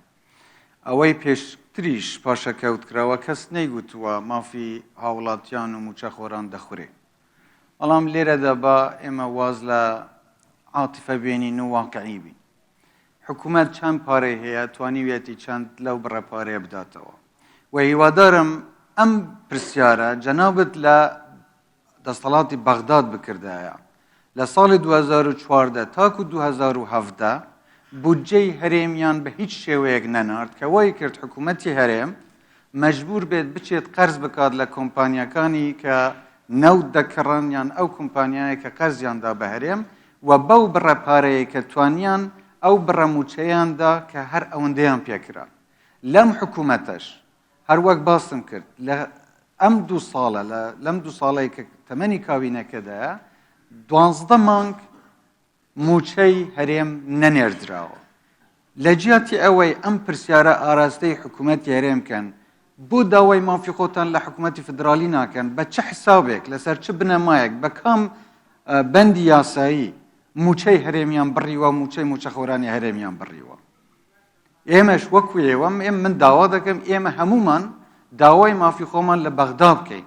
ئەوەی پێشتریش پاشەکەوت کراوە کەس نەیگوتووە مافی هاوڵاتیان و موچەخۆران دەخورێ. بەڵام لێرەدا بە ئێمە واز لە عاتیفە بێنین و واقعی بین. حکوومەت چەند پارەی هەیە توانیوێتی چەند لەو بڕە پارەیە بداتەوە. و هیوادارم ئەم پرسیارە جەنابەت لە دەسەڵاتی بەغداد بکردایە. لە ساڵی 2014 تاکو 2017 بودجەی هەرێمیان بە هیچ شێوەیەک نەنارد کە وای کرد حکوومەتی هەرێم مەجبور بێت بچێت قەرز بکات لە کۆمپانیەکانی کە نەوت دەکڕن یان ئەو کۆمپانیایە کە قەرزیاندا بە هەرێم و بەو بڕە پارەیە کە توانیان ئەو بڕە موچەیاندا کە هەر ئەوەندەیان پێکرا. لەم حکوومەتەش هەروەک باسم کرد لە ئەم دوو ساڵە لەم دوو ساڵەی کە تەمەنی کابینەکەدایە 12 مانگ موچەی هەرێم نەنێردراوە. لە جیاتی ئەوەی ئەم پرسیارە ئاراستەی حکوومەتی هەرێمکەن بۆ داوای مافی خۆتان لە حکوومەتی فدرالی ناکەن بە چه حسابێک لەسەر چه بنەمایەک بە کام بەندی یاسایی موچەی هەرێمیان بڕیوە موچەی موچەخۆرانی هەرێمیان بڕیوە. ئێمەش وەکو ئێوە من داوا دەکەم ئێمە هەمومان داوای مافی خۆمان لە بەغدا بکەین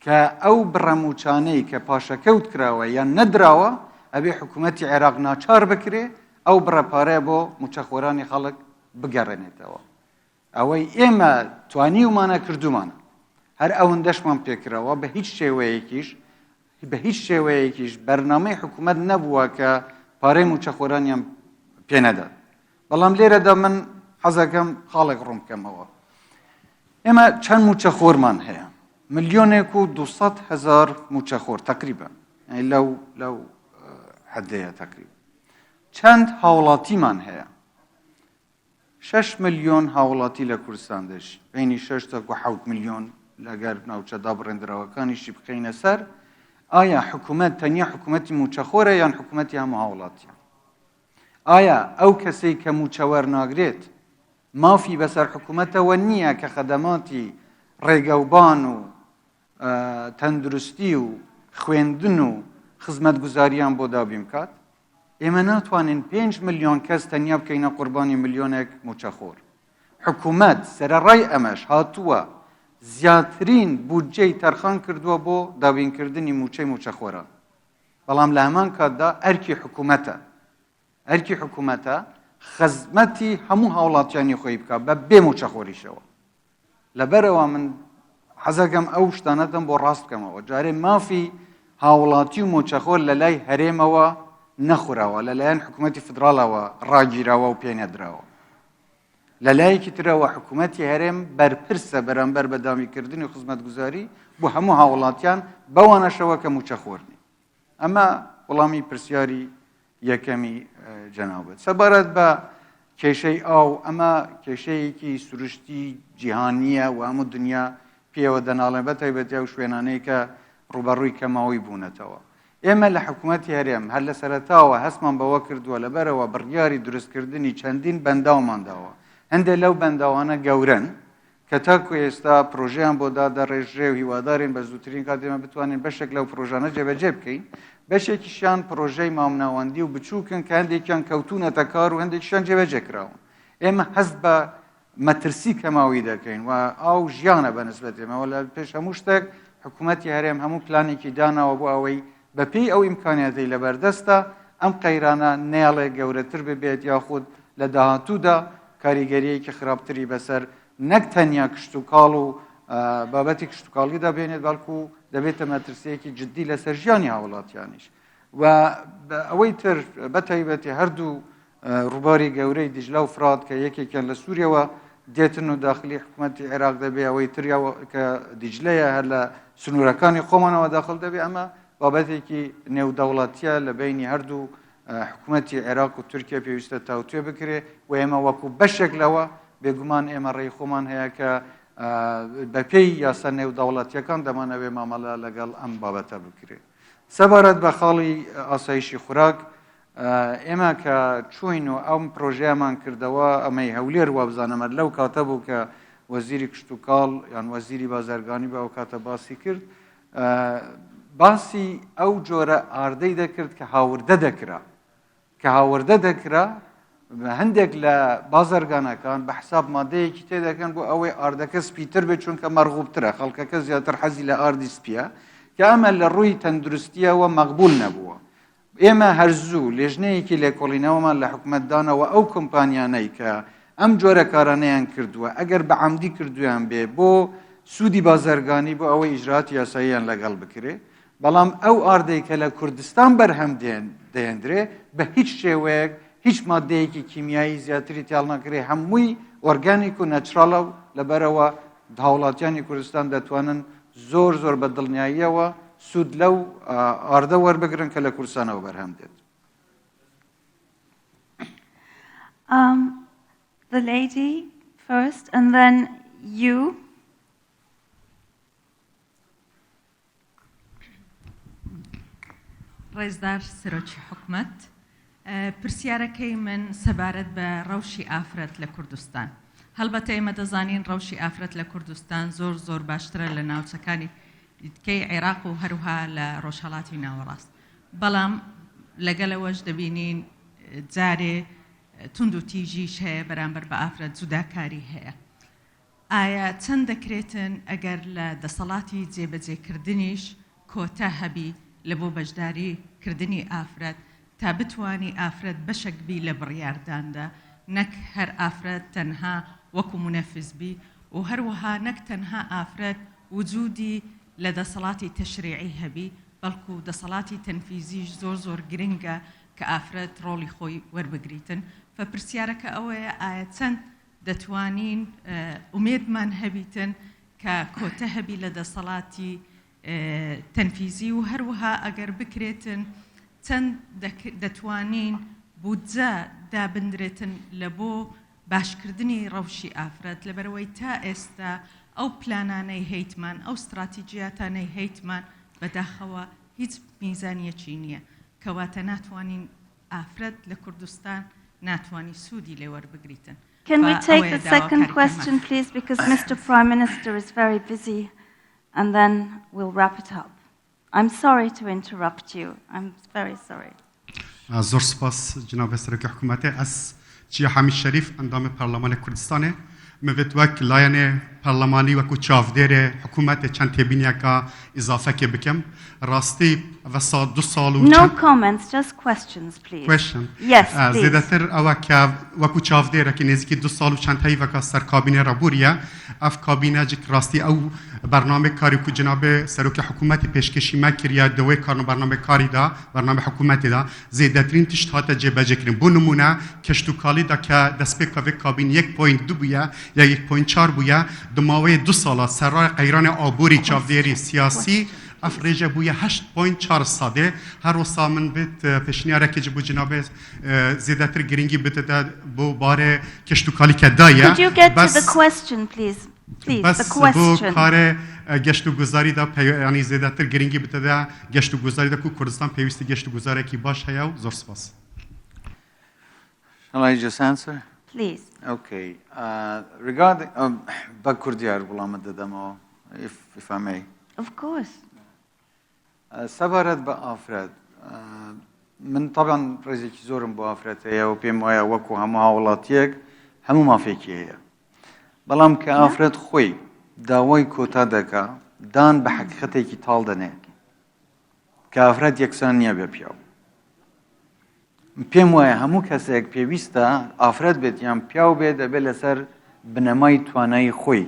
کە ئەو بڕە موچانەی کە پاشەکەوت کراوە یان نەدراوە ئەبێ حکوومەتی عێراق ناچار بکرێ ئەو بڕە پارەیە بۆ موچەخۆرانی خەڵک بگەڕێنێتەوە. ئەوەی ئێمە توانی ومانە کردومانە هەر ئەوەندەشمان پێکراوە بە هیچ شێوەیەکیش بەرنامەی حکوومەت نەبووە کە پارەی موچەخۆرانیان پێ نەدات. بەڵام لێرەدا من حەزەکەم خاڵێک ڕوون بکەمەوە. ئێمە چەند موچەخۆرمان هەیە؟ 1,200,000 موچەخۆر تقریبا لەو حدەیە تقریبا. چەند هاوڵاتیمان هەیە؟ 6 ملیۆن هاوڵاتی لە کوردستان دەژی بینی 6 تا 7 ملیۆن لەگەر ناوچەدا بڕێندراوەکانیشی بخەینە سەر. ئایا حکوومەت تەنیا حکوومەتی موچەخۆرە یان حکوومەتی هەموو هاوڵاتیە؟ ئایا ئەو کەسەی کە موچە وەرناگرێت مافی بەسەر حکوومەتەوە نییە کە خەدەماتی ڕێگەوبان و تەندروستی و خوێندن و خزمەتگوزاریان بۆ دابین بکات؟ ئێمە ناتوانین 5 ملیۆن کەس تەنیا بکەینە قوربانی ملیۆنێک موچەخۆر. حکوومەت سەرەڕای ئەمەش هاتووە زیاترین بودجەی تەرخان کردووە بۆ دابینکردنی موچەی موچەخۆران. بەڵام لە هەمان کاتدا ئەرکی حکوومەتە خزمەتی هەموو هاوڵاتیانی خۆی بکات بە بێ موچەخۆریشەوە. لەبەرەوە من حەزەکەم ئەو شتانەتم بۆ ڕاست بکەمەوە. جارێ مافی هاوڵاتی و موچەخۆر لە لای هەرێمەوە نەخوراوە لەلایەن حکوومەتی فدراڵەوە ڕاگیراوە و پێنەدراوە. لەلایەکی ترەوە حکوومەتی هەرێم بەرپرسە بەرامبەر بەدامیکردنی خزمەتگوزاری بۆ هەموو هاوڵاتیان بەوانەشەوە کە موچەخۆرنی. ئەمە وەڵامی پرسیاری یەکەمی جەنابەت. سەبارەت بە کێشەی ئاو، ئەمە کێشەیەکی سروشتی جیهانیە و هەموو دنیا پێوە دەناڵێن بە تایبەتی ئەو شوێنانەی کە ڕوبەڕووی کەماوی بوونەتەوە. ئێمە لە حکوومەتی هەرێم هەر لە سەرەتاوە هەستمان بەوە کردووە لەبەرەوە بڕیاری دروستکردنی چەندین بەنداومانداوە. هەندێک لەو بەنداوانە گەورن کە تاکو ئێستا پرۆژیان بۆ دادەڕێژرێ و هیوادارین بە زووترین کاتێمە بتوانین بەشێک لەو پرۆژانە جێبەجێ بکەین. بەشێکیشیان پرۆژەی مامناوەندی و بچووکن کە هەندێکیان کەوتونەتە کار و هەندێکیشیان جێبەجێ کراون. ئێمە هەست بە مەترسی کەماوی دەکەین و ئاو ژیانە بەنسبەت ئێمەوە لە پێش هەموو شتێک حکوومەتی هەرێم هەموو پلانێکی داناوە بۆ ئەوەی بەپێی ئەو ئیمکانیەتەی لەبەردەستە ئەم قەیرانە نێڵێ گەورەتر ببێت یاخود لە داهاتوودا کاریگەریەکی خراپتری بەسەر نەک تەنیا کشت و کاڵ و بابەتی کشت و کاڵیدا بێنێت بەڵکو دەبێتە مەترسیەکی جددی لەسەر ژیانی هاوڵاتیانیش. و ئەوەی تر بەتایبەتی هەردوو ڕووباری گەورەی دیژلە و فرات کە یەکێکیان لە سووریەوە دێتن و داخلی حکوومەتی عێراق دەبێ ئەوەی تریەوە کە دیجلەیە هەر لە سنوورەکانی خۆمانەوە داخل دەبێ. ئەمە بابەتێکی نێودەوڵەتیە لە بینی هەردوو حکوومەتی عێراق و تورکیا پێویستە تاوتوێ بکرێ و ئێمە وەکو بەشێک لەوە بێگومان ئێمە ڕێی خۆمان هەیە کە بەپێی یاسا نێودەوڵەتیەکان دەمانەوێ مامەڵە لەگەڵ ئەم بابەتە بکرێ. سەبارەت بە خاڵی ئاسایشی خوراک، ئێمە کە چوین و ئەم پرۆژەیەمان کردەوە ئەمەی هەولێر وابزانەمە لەو کاتە بوو کە وەزیری کشت و کاڵ یان وەزیری بازرگانی بە ئەو کاتە باسی کرد، باسی ئەو جۆرە ئاردەی دەکرد کە هاوردە دەکرا هەندێک لە بازرگانەکان بە حساب مادەیەکی تێدەکەن بۆ ئەوەی ئاردەکە سپیتر بێت چونکە مەرغوبترە، خەڵکەکە زیاتر حەزی لە ئاردی سپیە کە ئەمە لە ڕووی تەندروستیەوە مەقبول نەبووە. ئێمە هەرزوو لێژنەیەکی لێکۆڵینەوەمان لە حکوومەتدانەوە ئەو کۆمپانیانەی کە ئەم جۆرە کارانەیان کردووە ئەگەر بە عەمدی کردویان بێ بۆ سوودی بازرگانی بۆ ئەوەی ئیجراتی یاساییان لەگەڵ بکرێ، بەڵام ئەو ئاردەی کە لە کوردستان بەرهەم دێنرێ بە هیچ شێوەیەک هیچ مادەیەکی کیمیایی زیاتری تیاڵ نەکرێ، هەمووی ئۆرگانیک و نەچرالە و لەبەرەوە هاوڵاتیانی کوردستان دەتوانن زۆر زۆر بە دڵنیاییەوە سوود لەو ئاردە وەربگرن کە لە کوردستانەوە بەرهەم دێت. The lady first and then you. ڕێزدار سەرۆکی حکوومەت، پرسیارەکەی من سەبارەت بە ڕەوشی ئافرەت لە کوردستان. هەڵبەتە ئێمە دەزانین ڕەوشی ئافرەت لە کوردستان زۆر باشترە لە ناوچەکانی دیکەی عێراق و هەروها لە ڕۆژهەڵاتی ناوەڕاست. بەڵام لەگەلەوەش دەبینین جارێ تونند و تیژیش هەیە بەرامبەر بە ئافرەت جوداکاری هەیە. ئایا چەند دەکرێتن ئەگەر لە دەسەڵاتی جێبەجێکردنیش کۆتا هەبی لە بۆ بەشداریکردنی ئافرەت تا بتوانی ئافرەت بەشێک بی لە بڕیارداندا، نەک هەر ئافرەت تەنها وەکو منەفزبی و هەروەها نەک تەنها ئافرەت وجودی لە دەسەڵاتی تەشریعی هەبی، بەڵکو دەسەڵاتی تەنفیزیش زۆر گرنگە کە ئافرەت ڕۆڵی خۆی وەربگریتن. فپرسیارەکە ئەوەیە ئایا چەند دەتوانین ئومێدمان هەبیتن کە کۆتە هەبی لە دەسەڵاتی تەنفیزی و هەروەها ئەگەر بکرێتن چەند دەتوانین بودجە دابندرێتن لە بۆ باشکردنی ڕەوشی ئافرەت، لەبەرەوەی تا ئێستا ئەو پلانانەی هەیتمان ئەو استراتیجیاتانەی هەیتمان بەداخەوە هیچ میزانیەکی نییە، کەواتە ناتوانین ئافرەت لە کوردستان ناتوانی سوودی لێ وەربگریتن. Can we take the second question, please, because Mr. Prime Minister is very busy, and then we'll wrap it up. I'm sorry to interrupt you. I'm very sorry. زۆر سپاس جناب سەرۆکی حکوومەتێ. ئەس چیە حەمید شەریف ئەندامی پەرلەمانی کوردستانê مەوێت وەک لایەنێ پارلمانی وەکو چاودێرێ حکوومەتێ چەند تێبینیەکە ئیزافەکێ بکەم ڕاستی بە 2 ساڵ و No comments, just questions, please. question Yes, please. زیاتر ئەوە کە وەکو چاودێرەکی نێزیکی 2 ساڵ و چەند هەیڤەکە سەر کابینێ ڕەبووریە ئەف کابینەجێک ڕاستی ئەو بەرنامە کاری و جنابێ سەرۆکی حکوومەتی پێشکەشیمە کردیا دەوەی کارنە بەرنامە کاریدا بەرنامە حکوومەتیدا زیاترین تشت هاتە جێبەجێکردن بۆ نمونە کەشتوکاڵیدا کە دەستپێکەوێ کابین 1.2 بووە یا 1.4 بووە دماوەیە 2 ساڵە سەرای قەیرانی ئابووری چاودێری سیاسی ئەفرێژە بووە 8.4 سادێ هەر وەسا من بێت پێشنیارێکی بۆ جنابێ زیاتر گرنگی بدەدە بۆ بارێ کەشتوکاڵی کە دایە Could you get to the question, please? Please, the بەس بۆ question. کارێ گەشت و گوزاریدا ینی زیاتر گرنگی بدەدا گەشت و گوزاریدا کو کوردستان پێویستی گەشت و گوزارێکی باش هەیە و زۆر سپاس. Shall I just answer? Please. Okay. Regarding بە کوردیار وڵامە دەدەمەوە if I may. Of course. سەبارەت بە ئافرەت من طبعا ڕێزێکی زۆرم بۆ ئافرەت هەیە و پێم وایە وەکو هەموو هاوڵاتیەک هەموو مافێکی هەیە بەڵام کە ئافرەت خۆی داوای کۆتا دەکا دان بە حەقیقەتێکی تاڵ دەنێت کە ئافرەت یەکسان نییە بێ پیاو پێم وایە هەموو کەسێک پێویستە ئافرەت بێت یان پیاو بێت دەبێت لەسەر بنەمای توانایی خۆی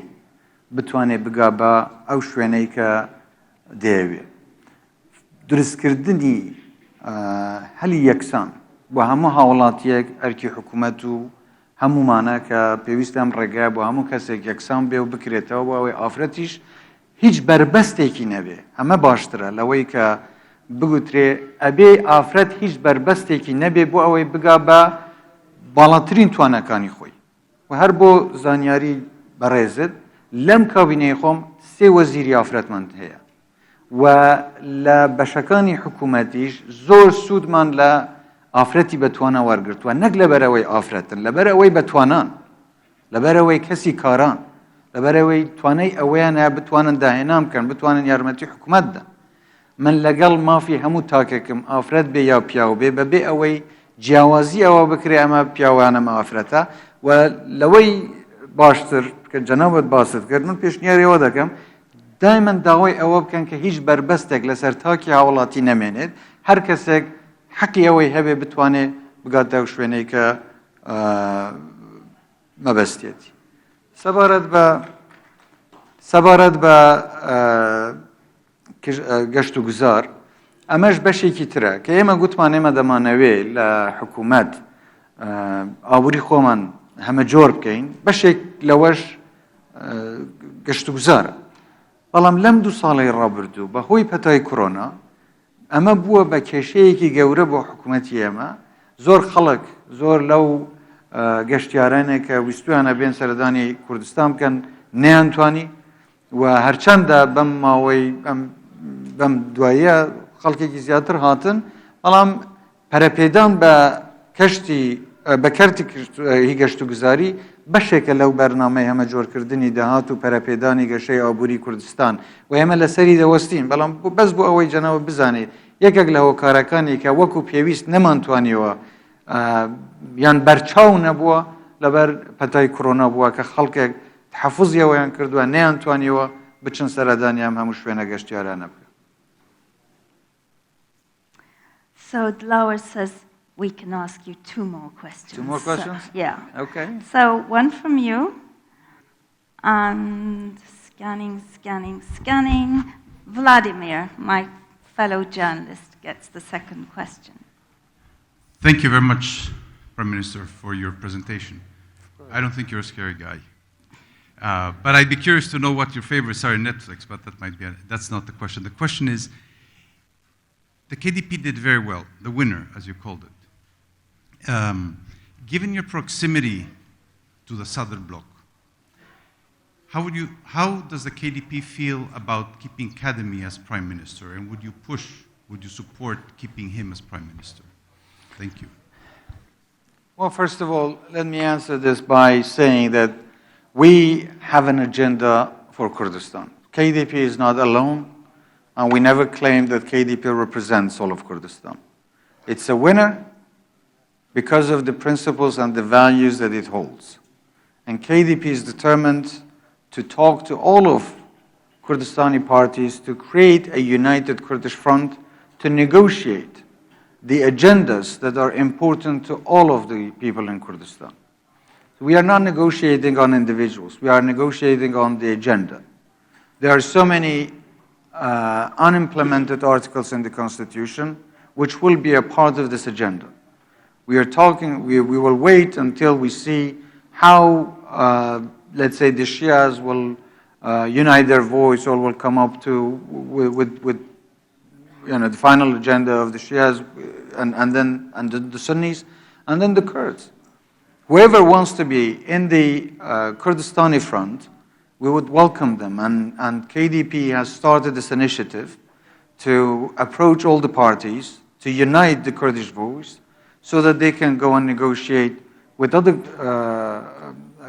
بتوانێت بگا بە ئەو شوێنەی کە دەیەوێت دروستکردنی هەلی یەکسان بۆ هەموو هاوڵاتیەک ئەرکی حکوومەت و هەمومانە کە پێویستە ئەم ڕێگای بۆ هەموو کەسێک یەکسان بێ و بکرێتەوە بۆ ئەوەی ئافرەتیش هیچ بربەستێکی نەبێ ئەمە باشترە لەوەی کە بگوترێ ئەبێ ئافرەت هیچ بربەستێکی نەبێ بۆ ئەوەی بگا بە باڵاترین توانەکانی خۆی و هەر بۆ زانیاری بەڕێزت لەم کابینەی خۆم 3 وەزیری ئافرەتمەند هەیە و لە بەشەکانی حکوومەتیش زۆر سوودمان لە ئافرەتی بەتوانە وەرگرتووە نەک لەبەرەوەی ئافرەتن لەبەرەوەی بەتوانان لەبەرەوەی کەسی کاران لەبەرەوەی توانای ئەوەیانە بتوانن داهێنام بکەن بتوانن یارمەتی حکوومەت بدەن من لەگەڵ مافی هەموو تاکێکم ئافرەت بێ یا پیاو بێ بەبێ ئەوەی جیاوازی ئەوە بکرێ ئەمە پیاوانەمە ئافرەتە و لەوەی باشتر کە جەنابەت باست کرد من پێشنیاریەوە دەکەم دایمەن داوای ئەوە بکەن کە هیچ بربەستێک لەسەر تاکی هاوڵاتی نەمێنێت هەر کەسێک حەقی ئەوەی هەبێ بتوانێت بگاتە ئەو شوێنەی کە مەبەستێتی سەبارەت بە گەشت و گوزار ئەمەش بەشێکی ترە کە ئێمە گوتمان ئێمە دەمانەوێ لە حکوومەت ئابووری خۆمان هەمە جۆر بکەین بەشێک لەوەش گەشت و گوزارە بەڵام لەم 2 ساڵی ڕابردوو بەهۆی پەتای کۆرۆنا ئەمە بووە بە کێشەیەکی گەورە بۆ حکوومەتی ئێمە زۆر خەڵک زۆر لەو گەشتیارانێک کە ویستویانە بێن سەردانی کوردستان بکەن نەیانتوانی و هەرچەندە بەم ماوەی بەم دواییە خەڵکێکی زیاتر هاتن بەڵام پەرەپێدان بە کەرتی گەشت و گوزاری بەشێکە لەو بەرنامەی هەمە جۆرکردنی داهات و پەرەپێدانی گەشەی ئابووری کوردستان و ئێمە لەسەری دەوەستین بەڵام بەس بۆ ئەوەی جەنەوە بزانێت یەکێک لە هۆکارەکانی کە وەکو پێویست نەمانتوانیەوە یان بەرچاو نەبووە لەبەر پەتای کۆرۆنا بووە کە خەڵکێک تحەفوزیەوەیان کردووە نەیانتوانیەوە بچن سەردانی ئەم هەموو شوێنە گەشتیارانە بکەن. So Dlawar says we can ask you 2 more questions. 2 more questions? So, yeah. Okay. So one from you, and scanning. Vladimir, my fellow journalist, gets the second question. Thank you very much, Prime Minister, for your presentation. I don't think you're a scary guy. But I'd be curious to know what your favorites are in Netflix, but that's not the question. The question is, the KDP did very well, the winner, as you called it. Given your proximity to the Southern Bloc, how does the KDP feel about keeping Kademi as Prime Minister, and would you support keeping him as Prime Minister? Thank you. Well, first of all, let me answer this by saying that we have an agenda for Kurdistan. KDP is not alone, and we never claimed that KDP represents all of Kurdistan. It's a winner because of the principles and the values that it holds. And KDP is determined to talk to all of Kurdistani parties to create a united Kurdish front to negotiate the agendas that are important to all of the people in Kurdistan. We are not negotiating on individuals. We are negotiating on the agenda. There are so many unimplemented articles in the Constitution which will be a part of this agenda. We will wait until we see how, let's say, the Shias will unite their voice or will come up with the final agenda of the Shias and then the Sunnis and then the Kurds. Whoever wants to be in the Kurdistani front, we would welcome them. And KDP has started this initiative to approach all the parties, to unite the Kurdish voice, so that they can go and negotiate with other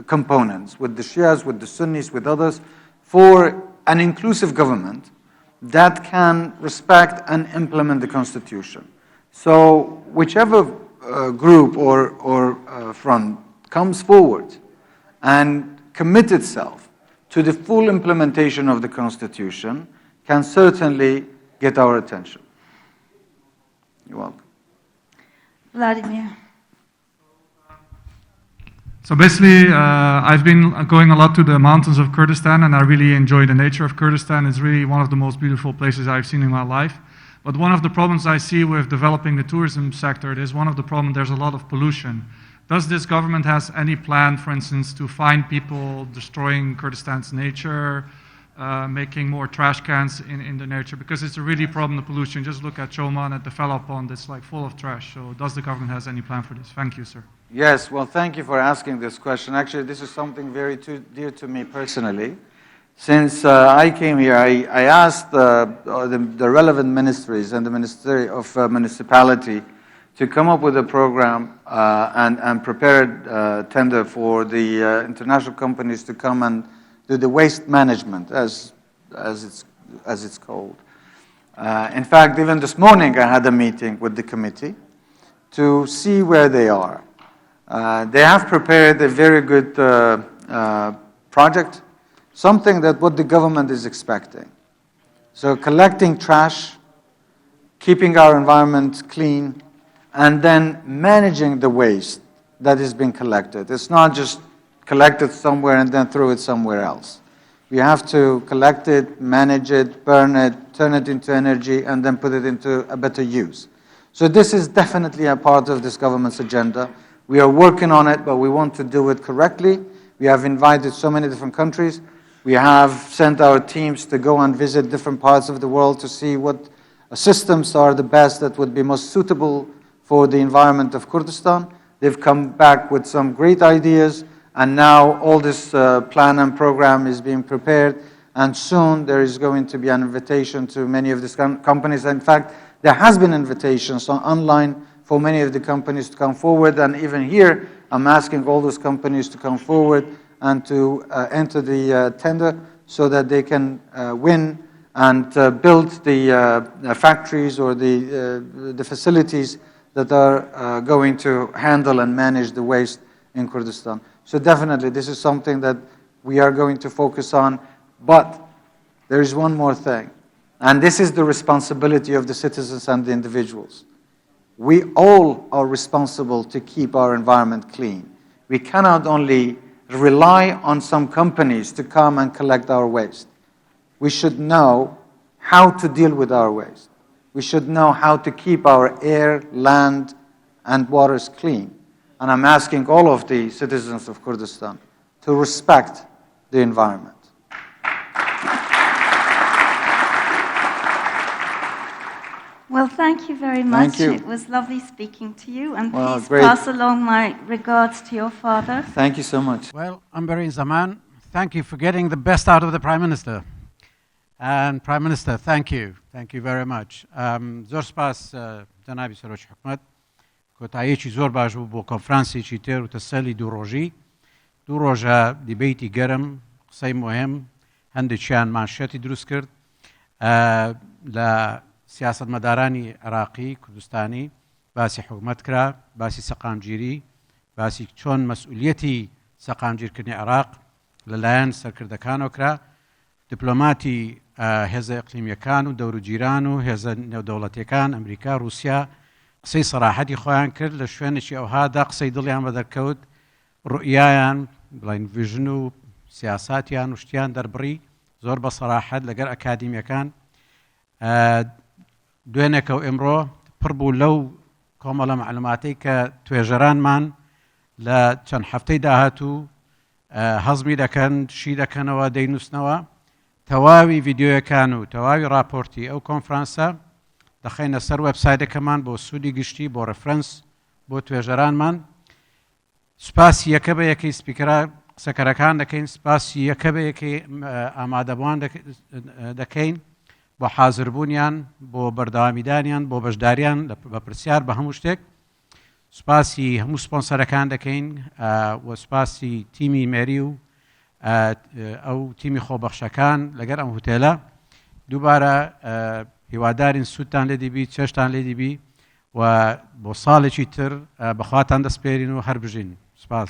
components, with the Shias, with the Sunnis, with others, for an inclusive government that can respect and implement the Constitution. So whichever group or front comes forward and commit itself to the full implementation of the Constitution can certainly get our attention. You're welcome. Vladimir. So basically, I've been going a lot to the mountains of Kurdistan, and I really enjoy the nature of Kurdistan. It's really one of the most beautiful places I've seen in my life. But one of the problems I see with developing the tourism sector is one of the problems, there's a lot of pollution. Does this government has any plan, for instance, to find people destroying Kurdistan's nature, making more trash cans in the nature? Because it's a really problem, the pollution. Just look at Choman, at the Fella Pond, it's like full of trash. So does the government has any plan for this? Thank you, sir. Yes, well, thank you for asking this question. Actually, this is something very dear to me personally. Since I came here, I asked the relevant ministries and the Ministry of Municipality to come up with a program and prepare a tender for the international companies to come and do the waste management, as it's called. In fact, even this morning I had a meeting with the committee to see where they are. They have prepared a very good project, something that what the government is expecting. So collecting trash, keeping our environment clean, and then managing the waste that is being collected. It's not just collect it somewhere and then throw it somewhere else. We have to collect it, manage it, burn it, turn it into energy, and then put it into a better use. So this is definitely a part of this government's agenda. We are working on it, but we want to do it correctly. We have invited so many different countries. We have sent our teams to go and visit different parts of the world to see what systems are the best that would be most suitable for the environment of Kurdistan. They've come back with some great ideas, and now all this plan and program is being prepared, and soon there is going to be an invitation to many of these companies. In fact, there has been invitations online for many of the companies to come forward, and even here, I'm asking all those companies to come forward and to enter the tender so that they can win and build the factories or the facilities that are going to handle and manage the waste in Kurdistan. So definitely, this is something that we are going to focus on, but there is one more thing, and this is the responsibility of the citizens and the individuals. We all are responsible to keep our environment clean. We cannot only rely on some companies to come and collect our waste. We should know how to deal with our waste. We should know how to keep our air, land, and waters clean. And I'm asking all of the citizens of Kurdistan to respect the environment. Well, thank you very much. Thank you. It was lovely speaking to you, and Well, please great. pass along my regards to your father. Thank you so much. Well, Amberin Zaman, thank you for getting the best out of the Prime Minister. And Prime Minister, thank you. Thank you very much. زۆر سپاس جنابی سەرۆکی حکومەت کۆتاییەکی زۆر باش بوو بۆ کۆنفرانسێکی تێر و تەسەلی دوو ڕۆژە دیبەیتی گەرم قسەی مهم هەندێکیان مانشێتی دروست کرد لە سیاسەتمەدارانی عێراقی کوردستانی باسی حکومەت کرا باسی سەقامگیری باسی چۆن مەسئولیەتی سەقامگیرکردنی عێراق لەلایەن سەرکردەکانەوە کرا دیپلۆماتی هێزە ئەقلیمیەکان و دەوروجیران و هێزە نێودەوڵەتیەکان ئەمریکا رووسیا قسەی سەراحەتی خۆیان کرد لە شوێنێکی ئەوهادا قسەی دڵیان بە دەرکەوت ڕوئیایان بڵین ڤیژن و سیاساتیان و شتیان دەربڕی زۆر بە سەراحەت لەگەر ئەکادیمیەکان دوێنێکەوە ئێمڕۆ پڕ بوو لەو کۆمەڵە معلوماتەی کە توێژەرانمان لە چەند هەفتەی داهاتوو هەزمی دەکەن شی دەکەنەوە دەینووسنەوە تەواوی ڤیددیۆیەکان و تەواوی راپۆرتی ئەو کۆنفرانسە دەخەینە سەر وەبسایتەکەمان بۆ سوودی گشتی بۆ ڕفرەنس بۆ توێژەرانمان سوپاسی یەکە بە یەکەی سپیکەرە قسەکەرەکان دەکەین سپاسی یەکە بە یەکەی ئامادەبووان دەکەین بۆ حازربوونیان بۆ بەردەوامیدانیان بۆ بەشداریان بە پرسیار بە هەموو شتێک سوپاسی هەموو سپۆنسەرەکان دەکەین و سوپاسی تیمی مێری و ئەو تیمی خۆبەخشەکان لەگەر ئەم هوتێلە دووبارە هیوادارین سوودتان لێ دیبی چێشتان لێ دیبی و بۆ ساڵێکی تر بەخواتان دەسپێرین و هەر بژین سپاس.